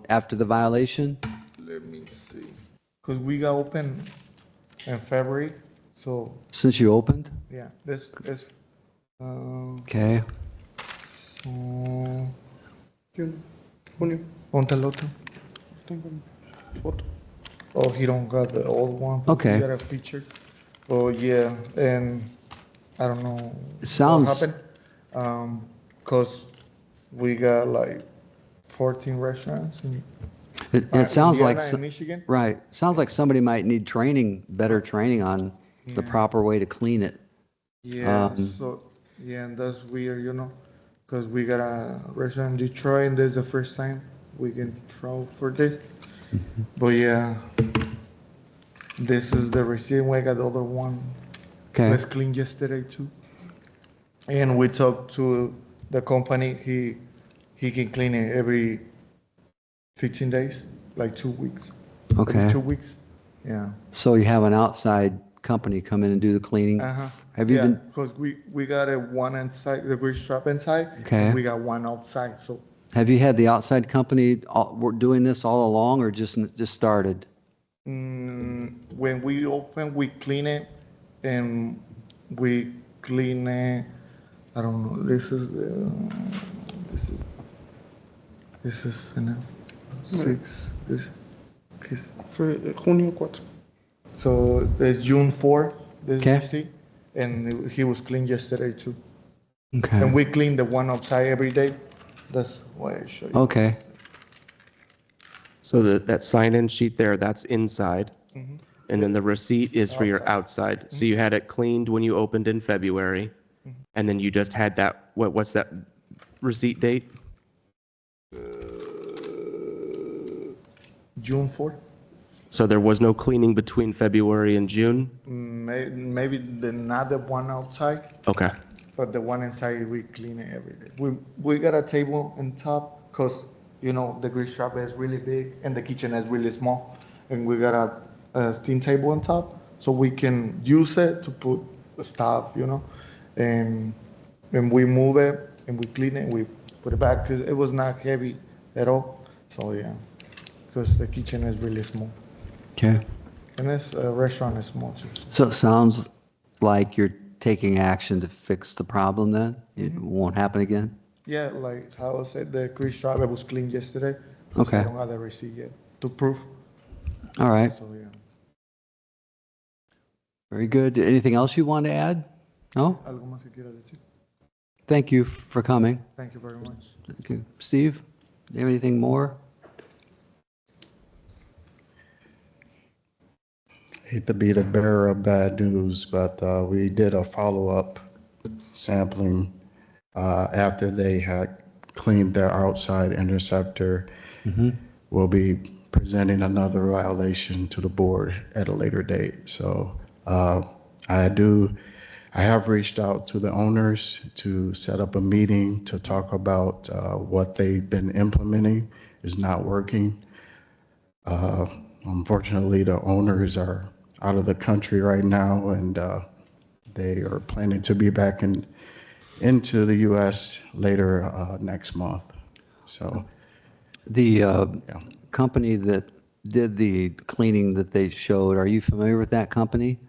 after the violation? Let me see. Because we got open in February, so, Since you opened? yeah, this is, Okay. so, ponte el otro. Oh, he don't got the old one. but Okay. He got a picture. Oh, yeah, and I don't know. It sounds- What happened. Because we got like 14 restaurants in It sounds like, Indiana and Michigan. right, sounds like somebody might need better training on the proper way to clean it. Yeah, so, yeah, and that's weird, because we got a restaurant in Detroit, and this is the first time we can travel for this. But yeah, this is the receipt. We got the other one. Okay. Let's clean yesterday too. And we talked to the company. He can clean it every 15 days, like 2 weeks. Okay. Every 2 weeks. Yeah. So you have an outside company come in and do the cleaning? Uh-huh. Have you Yeah, been, because we got a one inside, the grease trap inside. Okay. And we got one outside, so. have you had the outside company doing this all along or just started? When we open, we clean it, and we clean it, I don't know, this is, you know, 6, this, Fue junio 4. so it's June 4, this Okay. receipt, and he was cleaned yesterday too. Okay. And we clean the one outside every day, that's why I show you. Okay. So that sign-in sheet there, that's inside. And then the receipt is for your outside. So you had it cleaned when you opened in February. And then you just had that, what's that receipt date? June 4? So there was no cleaning between February and June? Maybe not the one outside, Okay. but the one inside, we clean it every day. We got a table on top, because, the grease trap is really big, and the kitchen is really small. And we got a steam table on top, so we can use it to put stuff, and we move it, and we clean it, we put it back, because it was not heavy at all. So, yeah, because the kitchen is really small. Okay. And this restaurant is small too. So it sounds like you're taking action to fix the problem then? It won't happen again? Yeah, like how I said, the grease trap was cleaned yesterday. Okay. I don't have the receipt yet to prove. All right. So, yeah. Very good. Anything else you want to add? No? ¿Algo más que quiera decir? Thank you for coming. Thank you very much. Thank you. Steve, do you have anything more? Hate to be the bearer of bad news, but we did a follow-up sampling after they had cleaned their outside interceptor. We'll be presenting another violation to the board at a later date. So I have reached out to the owners to set up a meeting to talk about what they've been implementing is not working. Unfortunately, the owners are out of the country right now, and they are planning to be back into the U.S. later next month. So The company that did the cleaning that they showed, are you familiar with that company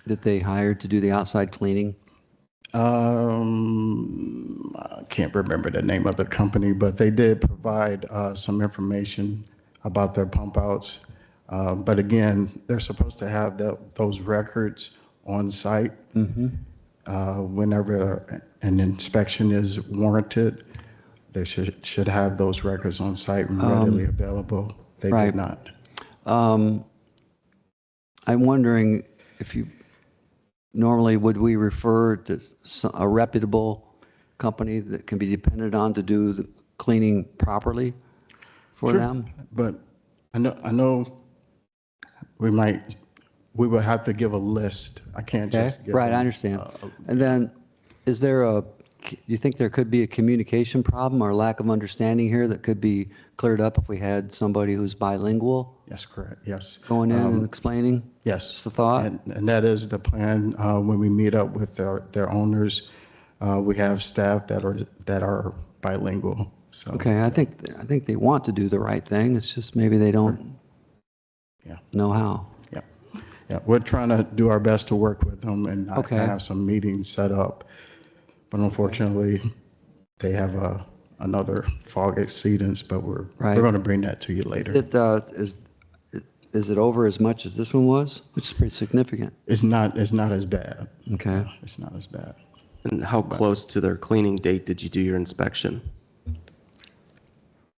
that they hired to do the outside cleaning? I can't remember the name of the company, but they did provide some information about their pump outs. But again, they're supposed to have those records on site whenever an inspection is warranted. They should have those records on site and readily available. They right. did not. I'm wondering if normally would we refer to a reputable company that can be depended on to do the cleaning properly for Sure. them? But I know we will have to give a list. I can't Okay, just give right, I them, understand. And then, is there a do you think there could be a communication problem or lack of understanding here that could be cleared up if we had somebody who's bilingual Yes, correct, yes. going in and explaining? Yes. Just a thought? And that is the plan. When we meet up with their owners, we have staff that are bilingual, so. Okay, I think they want to do the right thing. It's just maybe they don't Yeah. know how. Yeah, yeah, we're trying to do our best to work with them and Okay. have some meetings set up. But unfortunately, they have another fog exceedance, but we're Right. going to bring that to you later. Is it over as much as this one was? Which is pretty significant. It's not as bad. Okay. It's not as bad. And how close to their cleaning date did you do your inspection?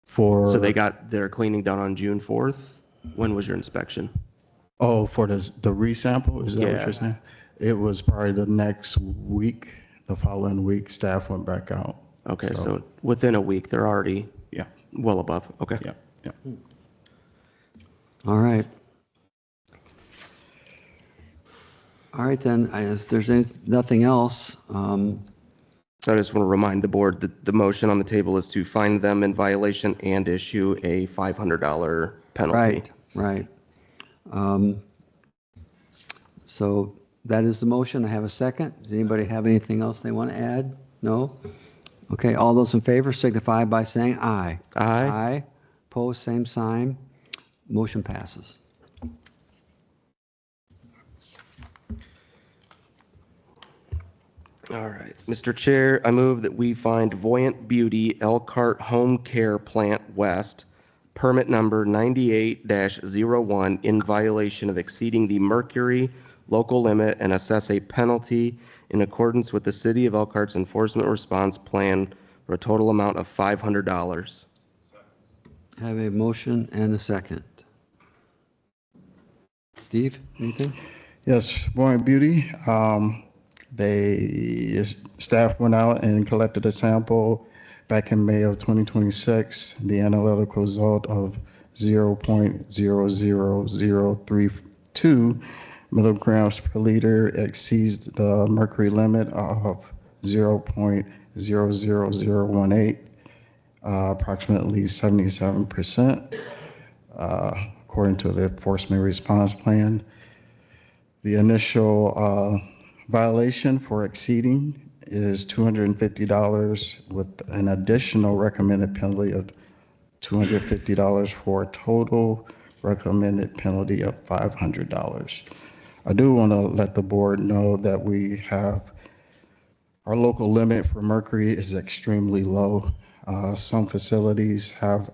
So they got their cleaning done on June 4th? When was your inspection? Oh, for the resample, is that what Yeah. you're saying? It was probably the next week, the following week, staff went back out. Okay, so within a week, they're already Yeah, well above. Okay. yeah, yeah. All right. All right, then, if there's nothing else, So I just want to remind the board that the motion on the table is to find them in violation and issue a $500 penalty. right. So that is the motion. I have a second. Does anybody have anything else they want to add? No? Okay, all those in favor signify by saying aye. Aye. Aye. Opposed, same sign. Motion passes. All right. Mr. Chair, I move that we find Voyant Beauty Elkhart Home Care Plant West, permit number 98-01, in violation of exceeding the mercury local limit and assess a penalty in accordance with the City of Elkhart's Enforcement Response Plan for a total amount of $500. Have a motion and a second. Steve, anything? Yes, Voyant Beauty, staff went out and collected a sample back in May of 2026. The analytical result of 0.00032 milligrams per liter exceeds the mercury limit of 0.00018, approximately 77%, according to the enforcement response plan. The initial violation for exceeding is $250 with an additional recommended penalty of $250 for a total recommended penalty of $500. I do want to let the board know that we have our local limit for mercury is extremely low. Some facilities have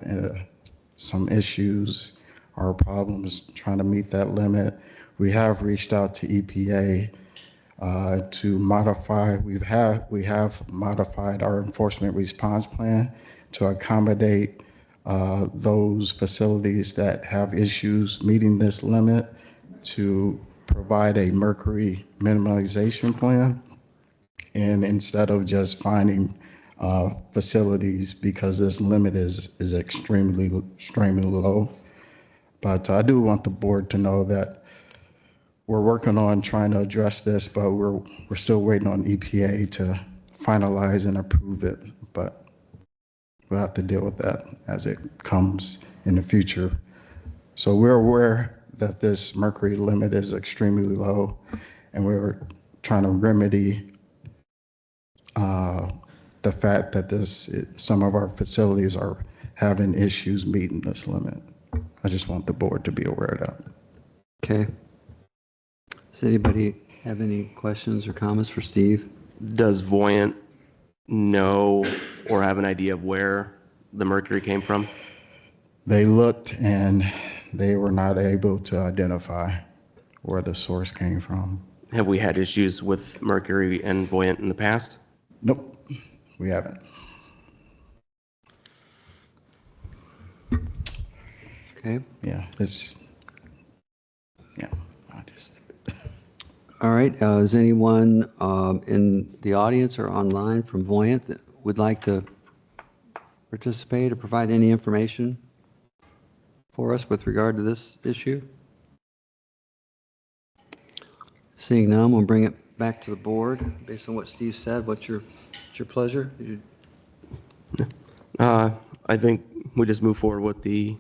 some issues or problems trying to meet that limit. We have reached out to EPA to modify. We have modified our enforcement response plan to accommodate those facilities that have issues meeting this limit, to provide a mercury minimization plan. And instead of just finding facilities, because this limit is extremely low. But I do want the board to know that we're working on trying to address this, but we're still waiting on EPA to finalize and approve it. But we'll have to deal with that as it comes in the future. So we're aware that this mercury limit is extremely low, and we're trying to remedy the fact that some of our facilities are having issues meeting this limit. I just want the board to be aware of that. Okay. Does anybody have any questions or comments for Steve? Does Voyant know or have an idea of where the mercury came from? They looked and they were not able to identify where the source came from. Have we had issues with mercury and Voyant in the past? Nope, we haven't. Okay. Yeah, All right. Is anyone in the audience or online from Voyant that would like to participate or provide any information for us with regard to this issue? Seeing none, we'll bring it back to the board. Based on what Steve said, what's your pleasure? I think we just move forward with the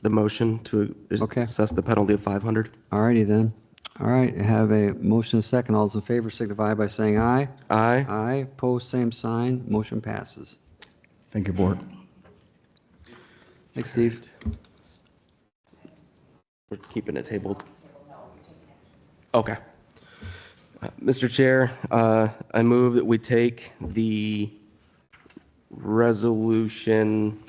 motion to Okay. assess the penalty of 500. All righty then. All right, I have a motion and a second. All those in favor signify by saying aye. Aye. Aye, opposed, same sign. Motion passes. Thank you, Board. Thanks, Steve. We're keeping it tabled. Okay. Mr. Chair, I move that we take the resolution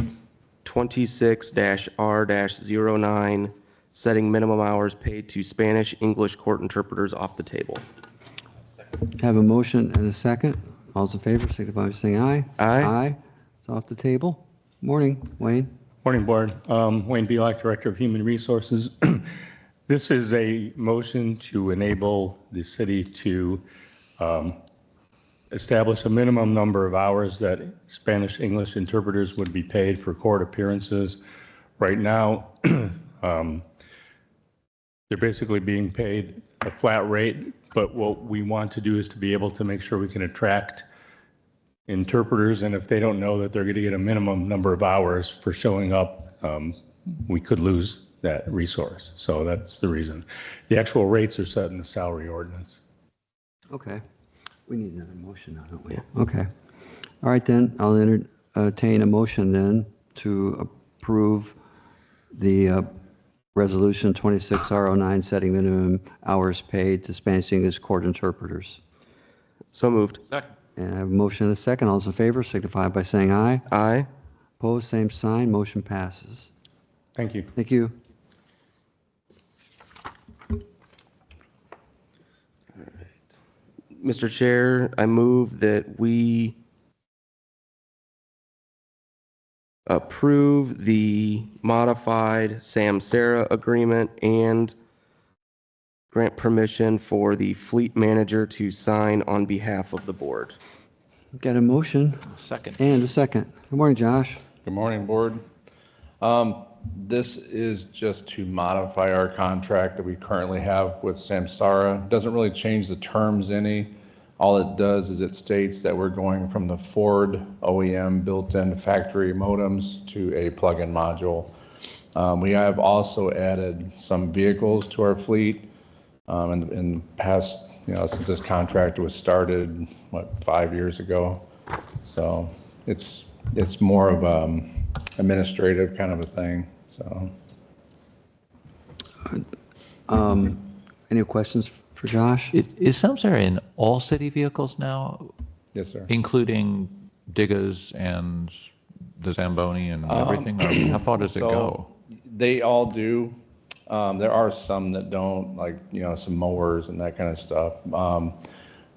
26-R-09, setting minimum hours paid to Spanish English court interpreters off the table. Have a motion and a second. All those in favor signify by saying aye. Aye. Aye. It's off the table. Morning, Wayne. Morning, Board. Wayne Belak, Director of Human Resources. This is a motion to enable the city to establish a minimum number of hours that Spanish English interpreters would be paid for court appearances. Right now, they're basically being paid a flat rate, but what we want to do is to be able to make sure we can attract interpreters, and if they don't know that they're going to get a minimum number of hours for showing up, we could lose that resource. So that's the reason. The actual rates are set in the salary ordinance. Okay. We need another motion now, don't we? Yeah. Okay. All right, then, I'll entertain a motion then to approve the resolution 26-R-09, setting minimum hours paid to Spanish English court interpreters. So moved. Second. And I have a motion and a second. All those in favor signify by saying aye. Aye. Opposed, same sign. Motion passes. Thank you. Thank you. Mr. Chair, I move that we approve the modified Samsara agreement and grant permission for the fleet manager to sign on behalf of the board. Got a motion Second. and a second. Good morning, Josh. Good morning, Board. This is just to modify our contract that we currently have with Samsara. Doesn't really change the terms any. All it does is it states that we're going from the Ford OEM built-in factory modems to a plug-in module. We have also added some vehicles to our fleet in past, since this contract was started, 5 years ago. So it's more of administrative kind of a thing, so. Any questions for Josh? Is Samsara in all city vehicles now, Yes, sir. including Diggers and the Zamboni and everything? Or how far does it go? They all do. There are some that don't, like, some mowers and that kind of stuff.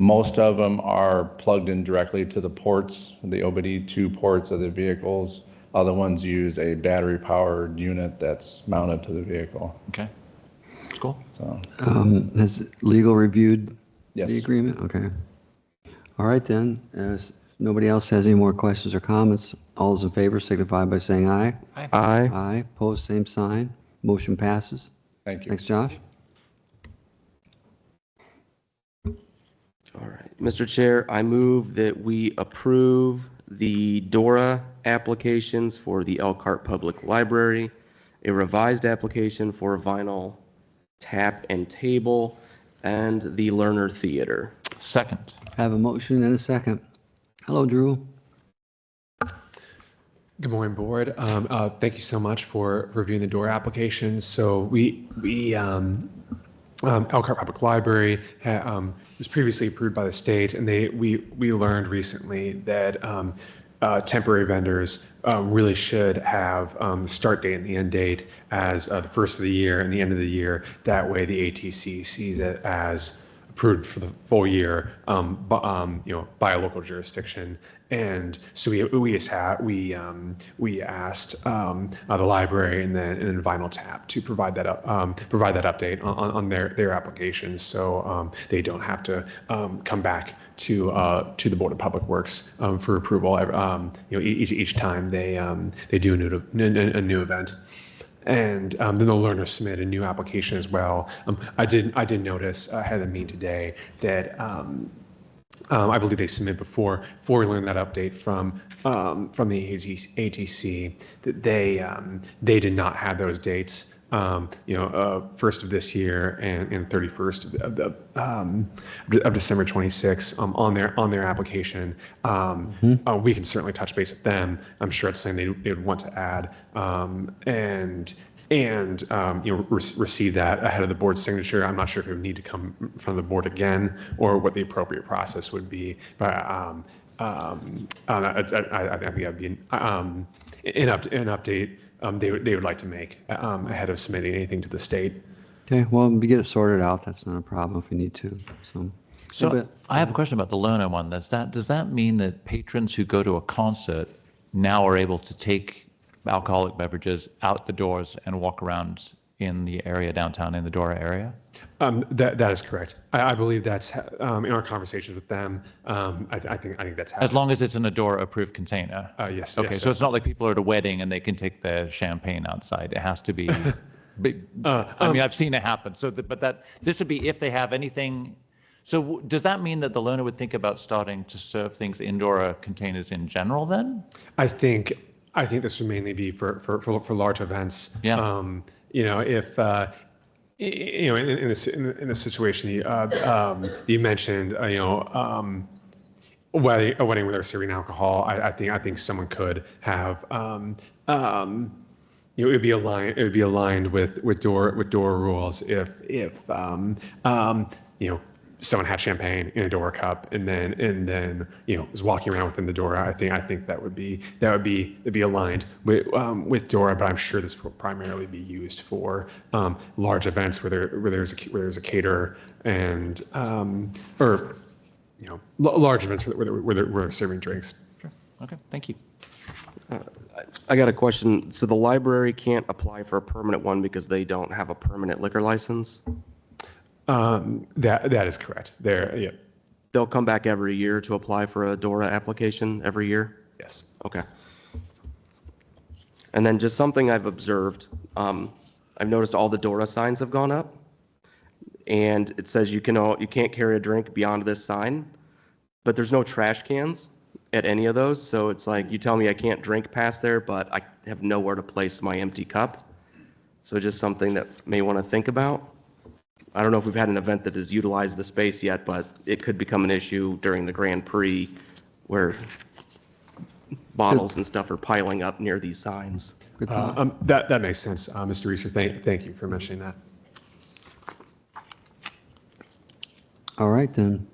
Most of them are plugged in directly to the ports, the OBD2 ports of the vehicles. Other ones use a battery-powered unit that's mounted to the vehicle. Okay. Cool. So, Has legal reviewed Yes. the agreement? Okay. All right, then. If nobody else has any more questions or comments, all those in favor signify by saying aye. Aye. Aye. Aye. Opposed, same sign. Motion passes. thank you. Thanks, Josh. All right. Mr. Chair, I move that we approve the DORA applications for the Elkhart Public Library, a revised application for a vinyl tap and table, and the Lerner Theater. Second. Have a motion and a second. Hello, Drew. Good morning, Board. Thank you so much for reviewing the DORA applications. So Elkhart Public Library was previously approved by the state, and we learned recently that temporary vendors really should have the start date and the end date as the first of the year and the end of the year. That way, the ATC sees it as approved for the full year, by a local jurisdiction. And so we asked the library and then Vinyl Tap to provide that update on their applications, so they don't have to come back to the Board of Public Works for approval. Each time they do a new event. then they'll learn to submit a new application as well. I did notice I had a meeting today that I believe they submitted before we learned that update from the ATC that they did not have those dates. First of this year and 31st of December 26 on their application. We can certainly touch base with them. I'm sure it's something they would want to add receive that ahead of the board's signature. I'm not sure if it would need to come from the board again or what the appropriate process would be. But I think that'd be an update they would like to make ahead of submitting anything to the state. Okay, well, we get it sorted out. That's not a problem if we need to. So I have a question about the Lona one. Does that mean that patrons who go to a concert now are able to take alcoholic beverages out the doors and walk around in the area downtown, in the Dora area? That is correct. I believe that's in our conversations with them. I think that's happening. As long as it's in a Dora-approved container. Yes. Okay, yes, so it's not like people are at a wedding and they can take their champagne outside. It has to be. I mean, I've seen it happen. So, this would be if they have anything. So, does that mean that the Lona would think about starting to serve things in Dora containers in general? Then I think this would mainly be for large events. Yeah. If in the situation you mentioned, a wedding where they're serving alcohol, I think someone could have, it would be aligned with Dora rules if someone had champagne in a Dora cup and then was walking around within the Dora. I think that would be aligned with Dora, but I'm sure this will primarily be used for large events where there's a caterer and large events where they're serving drinks. Sure. Okay, thank you. I got a question. So the library can't apply for a permanent one because they don't have a permanent liquor license? That is correct. Yeah. They'll come back every year to apply for a DORA application every year? Yes. Okay. And then just something I've observed, I've noticed all the DORA signs have gone up, and it says you can't carry a drink beyond this sign, but there's no trash cans at any of those. So it's like you tell me I can't drink past there, but I have nowhere to place my empty cup. So just something that may want to think about. I don't know if we've had an event that has utilized the space yet, but it could become an issue during the Grand Prix where bottles and stuff are piling up near these signs. That makes sense, Mr. Reeser. Thank you for mentioning that. All right, then.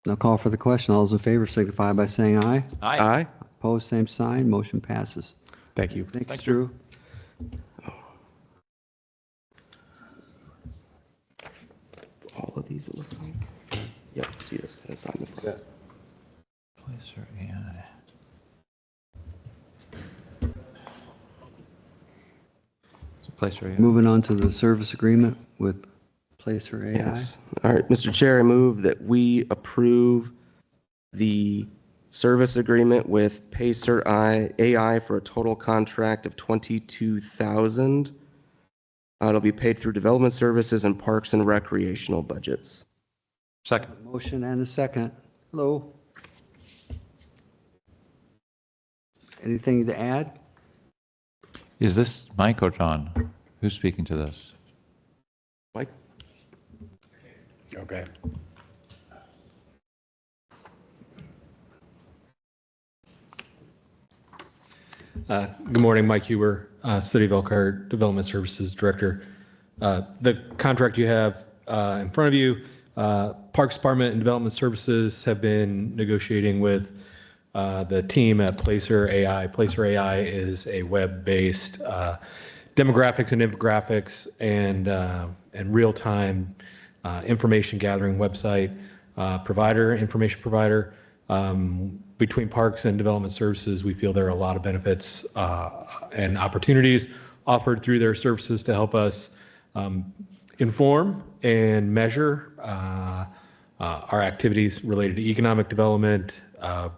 Now call for the question. All those in favor signify by saying aye. Aye. Aye. Opposed, same sign. Motion passes. Thank you. Thanks, Drew. All of these, it looks like. Yep, so you just gotta sign the front. Placer AI. Placer AI. Moving on to the service agreement with Placer AI. Yes. All right, Mr. Chair, I move that we approve the service agreement with Pacer AI for a total contract of $22,000. It'll be paid through development services and parks and recreational budgets. Second. Motion and a second. Hello. Anything to add? Is this Mike or John? Who's speaking to this? Mike? Okay. Good morning, Mike Huber, City of Elkhart Development Services Director. The contract you have in front of you, Parks Department and Development Services have been negotiating with the team at Placer AI. Placer AI is a web-based demographics and infographics and real-time information gathering website information provider. Between Parks and Development Services, we feel there are a lot of benefits and opportunities offered through their services to help us inform and measure our activities related to economic development,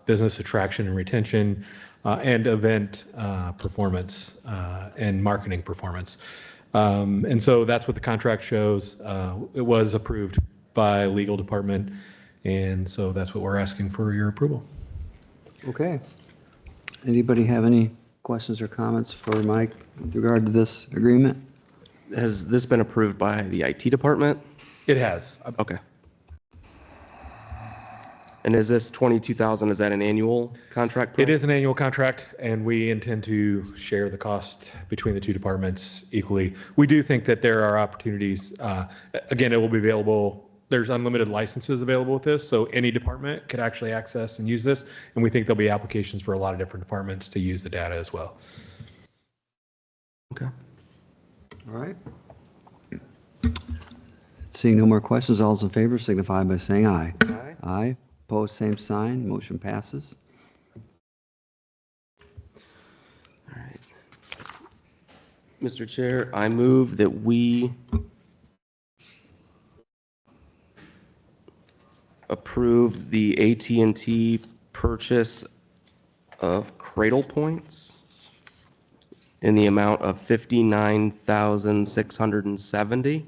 business attraction and retention, and event performance and marketing performance. And so that's what the contract shows. It was approved by legal department, and so that's what we're asking for your approval. Okay. Anybody have any questions or comments for Mike with regard to this agreement? Has this been approved by the IT department? It has. Okay. And is this 22,000, is that an annual contract price? It is an annual contract, and we intend to share the cost between the two departments equally. We do think that there are opportunities. Again, it will be available. There's unlimited licenses available with this, so any department could actually access and use this. And we think there'll be applications for a lot of different departments to use the data as well. Okay. All right. Seeing no more questions, all those in favor signify by saying aye. Aye. Aye. Opposed, same sign. Motion passes. All right. Mr. Chair, I move that we approve the AT&T purchase of Cradle Points in the amount of $59,670.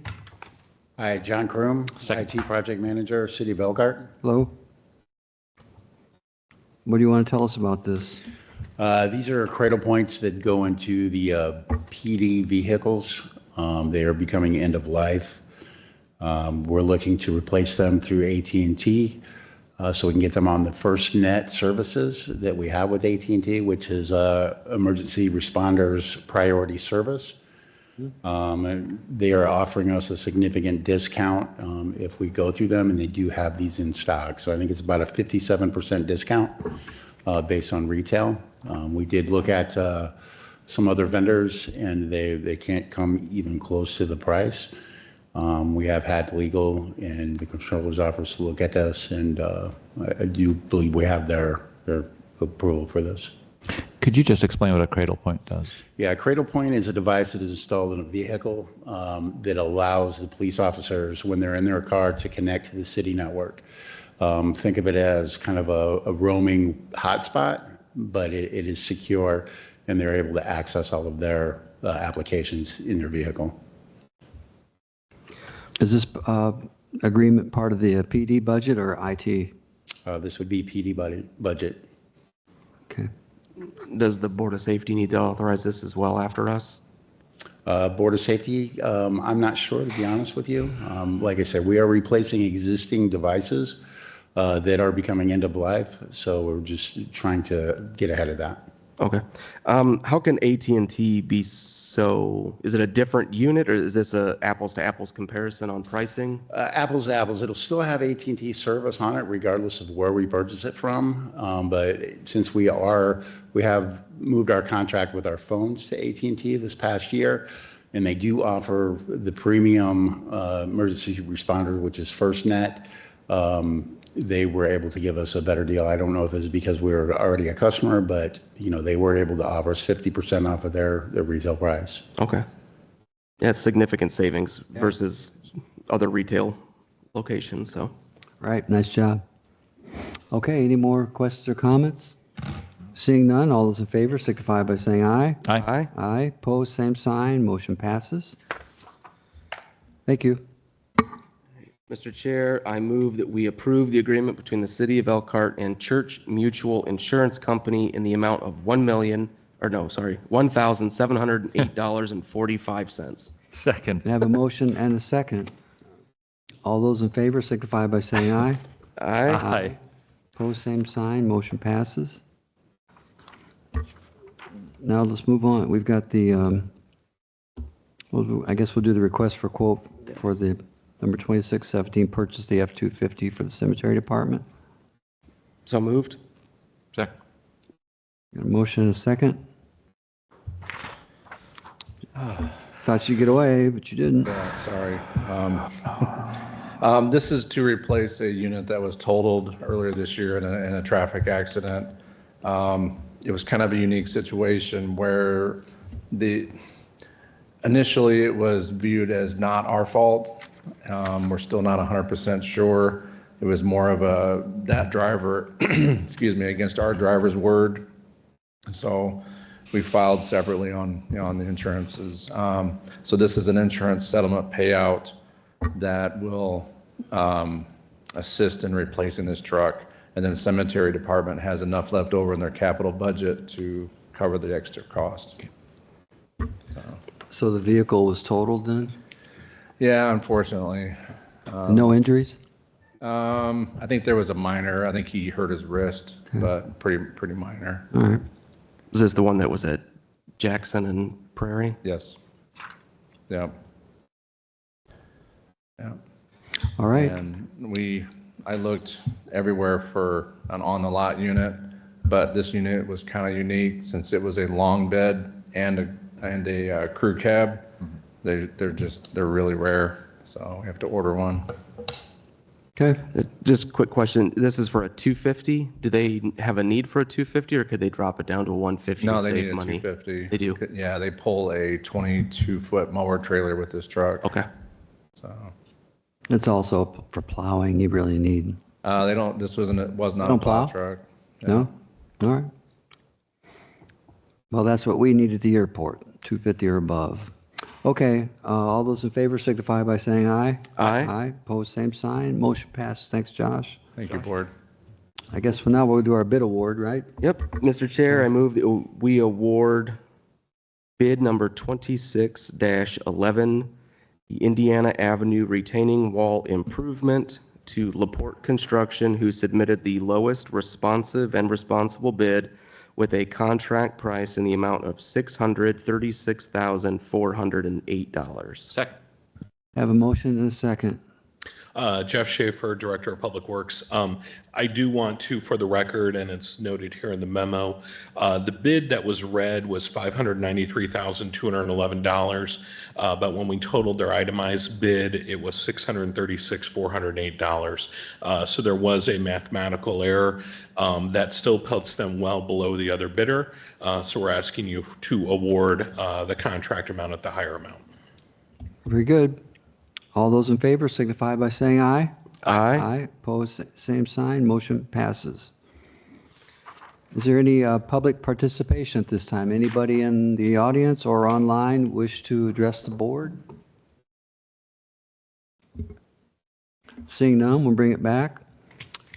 Hi, John Kroom, IT Project Manager, City of Elkhart. Hello. What do you want to tell us about this? These are Cradle Points that go into the PD vehicles. They are becoming end of life. We're looking to replace them through AT&T so we can get them on the FirstNet services that we have with AT&T, which is emergency responders priority service. And they are offering us a significant discount if we go through them, and they do have these in stock. So I think it's about a 57% discount based on retail. We did look at some other vendors, and they can't come even close to the price. We have had legal and the controller's office look at this, and I do believe we have their approval for this. Could you just explain what a Cradle Point does? Yeah, Cradle Point is a device that is installed in a vehicle that allows the police officers, when they're in their car, to connect to the city network. Think of it as kind of a roaming hotspot, but it is secure, and they're able to access all of their applications in their vehicle. Is this agreement part of the PD budget or IT? This would be PD budget. Okay. Does the Board of Safety need to authorize this as well after us? Board of Safety, I'm not sure, to be honest with you. Like I said, we are replacing existing devices that are becoming end of life, so we're just trying to get ahead of that. Okay. How can AT&T be so, is it a different unit, or is this a apples to apples comparison on pricing? Apples to apples. It'll still have AT&T service on it regardless of where we purchase it from. But since we have moved our contract with our phones to AT&T this past year, and they do offer the premium emergency responder, which is FirstNet, they were able to give us a better deal. I don't know if it's because we were already a customer, but they were able to offer us 50% off of their retail price. Okay. Yeah, it's significant savings versus other retail locations, so. Right, nice job. Okay, any more questions or comments? Seeing none, all those in favor signify by saying aye. Aye. Aye, opposed, same sign, motion passes. Thank you. Mr. Chair, I move that we approve the agreement between the City of Elkhart and Church Mutual Insurance Company in the amount of $1,708.45. Second. We have a motion and a second. All those in favor signify by saying aye. Aye. Aye. Opposed, same sign, motion passes. Now let's move on. We've got the, I guess we'll do the request for quote for the number 2617, purchase the F-250 for the cemetery department. So moved. Second. Got a motion and a second. Thought you'd get away, but you didn't. Yeah, sorry. This is to replace a unit that was totaled earlier this year in a traffic accident. It was kind of a unique situation where initially it was viewed as not our fault. We're still not 100% sure. It was more of that driver, excuse me, against our driver's word. So we filed separately on, on the insurances. So this is an insurance settlement payout that will assist in replacing this truck. And then the cemetery department has enough left over in their capital budget to cover the extra cost. So the vehicle was totaled then? Yeah, unfortunately. No injuries? I think there was a minor, I think he hurt his wrist, but pretty minor. All right. Is this the one that was at Jackson and Prairie? Yes. Yeah. Yeah. All right. And I looked everywhere for an on-the-lot unit, but this unit was kind of unique since it was a long bed and a crew cab. They're really rare, so we have to order one. Okay. Just a quick question. This is for a 250. Do they have a need for a 250 or could they drop it down to 150 No, to they save need a money? 250. They do? Yeah, they pull a 22-foot mower trailer with this truck. Okay. So It's also for plowing you really need. they don't. This was not Don't a plow plow? truck. No? All right. Well, that's what we need at the airport, 250 or above. Okay, all those in favor signify by saying aye. Aye. Aye, opposed, same sign. Motion passes. Thanks, Josh. Thank you, board. I guess for now we'll do our bid award, right? Yep. Mr. Chair, I move that we award bid number 26-11, the Indiana Avenue Retaining Wall Improvement to LaPorte Construction, who submitted the lowest responsive and responsible bid with a contract price in the amount of $636,408. Second. Have a motion and a second. Jeff Schaefer, Director of Public Works. I do want to, for the record, and it's noted here in the memo, the bid that was read was $593,211, but when we totaled their itemized bid, it was $636,408. So there was a mathematical error that still puts them well below the other bidder. So we're asking you to award the contract amount at the higher amount. Very good. All those in favor signify by saying aye. Aye. Aye, opposed, same sign. Motion passes. Is there any public participation at this time? Anybody in the audience or online wish to address the board? Seeing none, we'll bring it back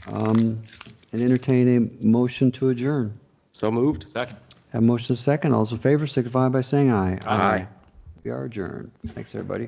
and entertain a motion to adjourn. So moved. Second. Have a motion and a second. All those in favor signify by saying aye. Aye. We are adjourned. Thanks, everybody.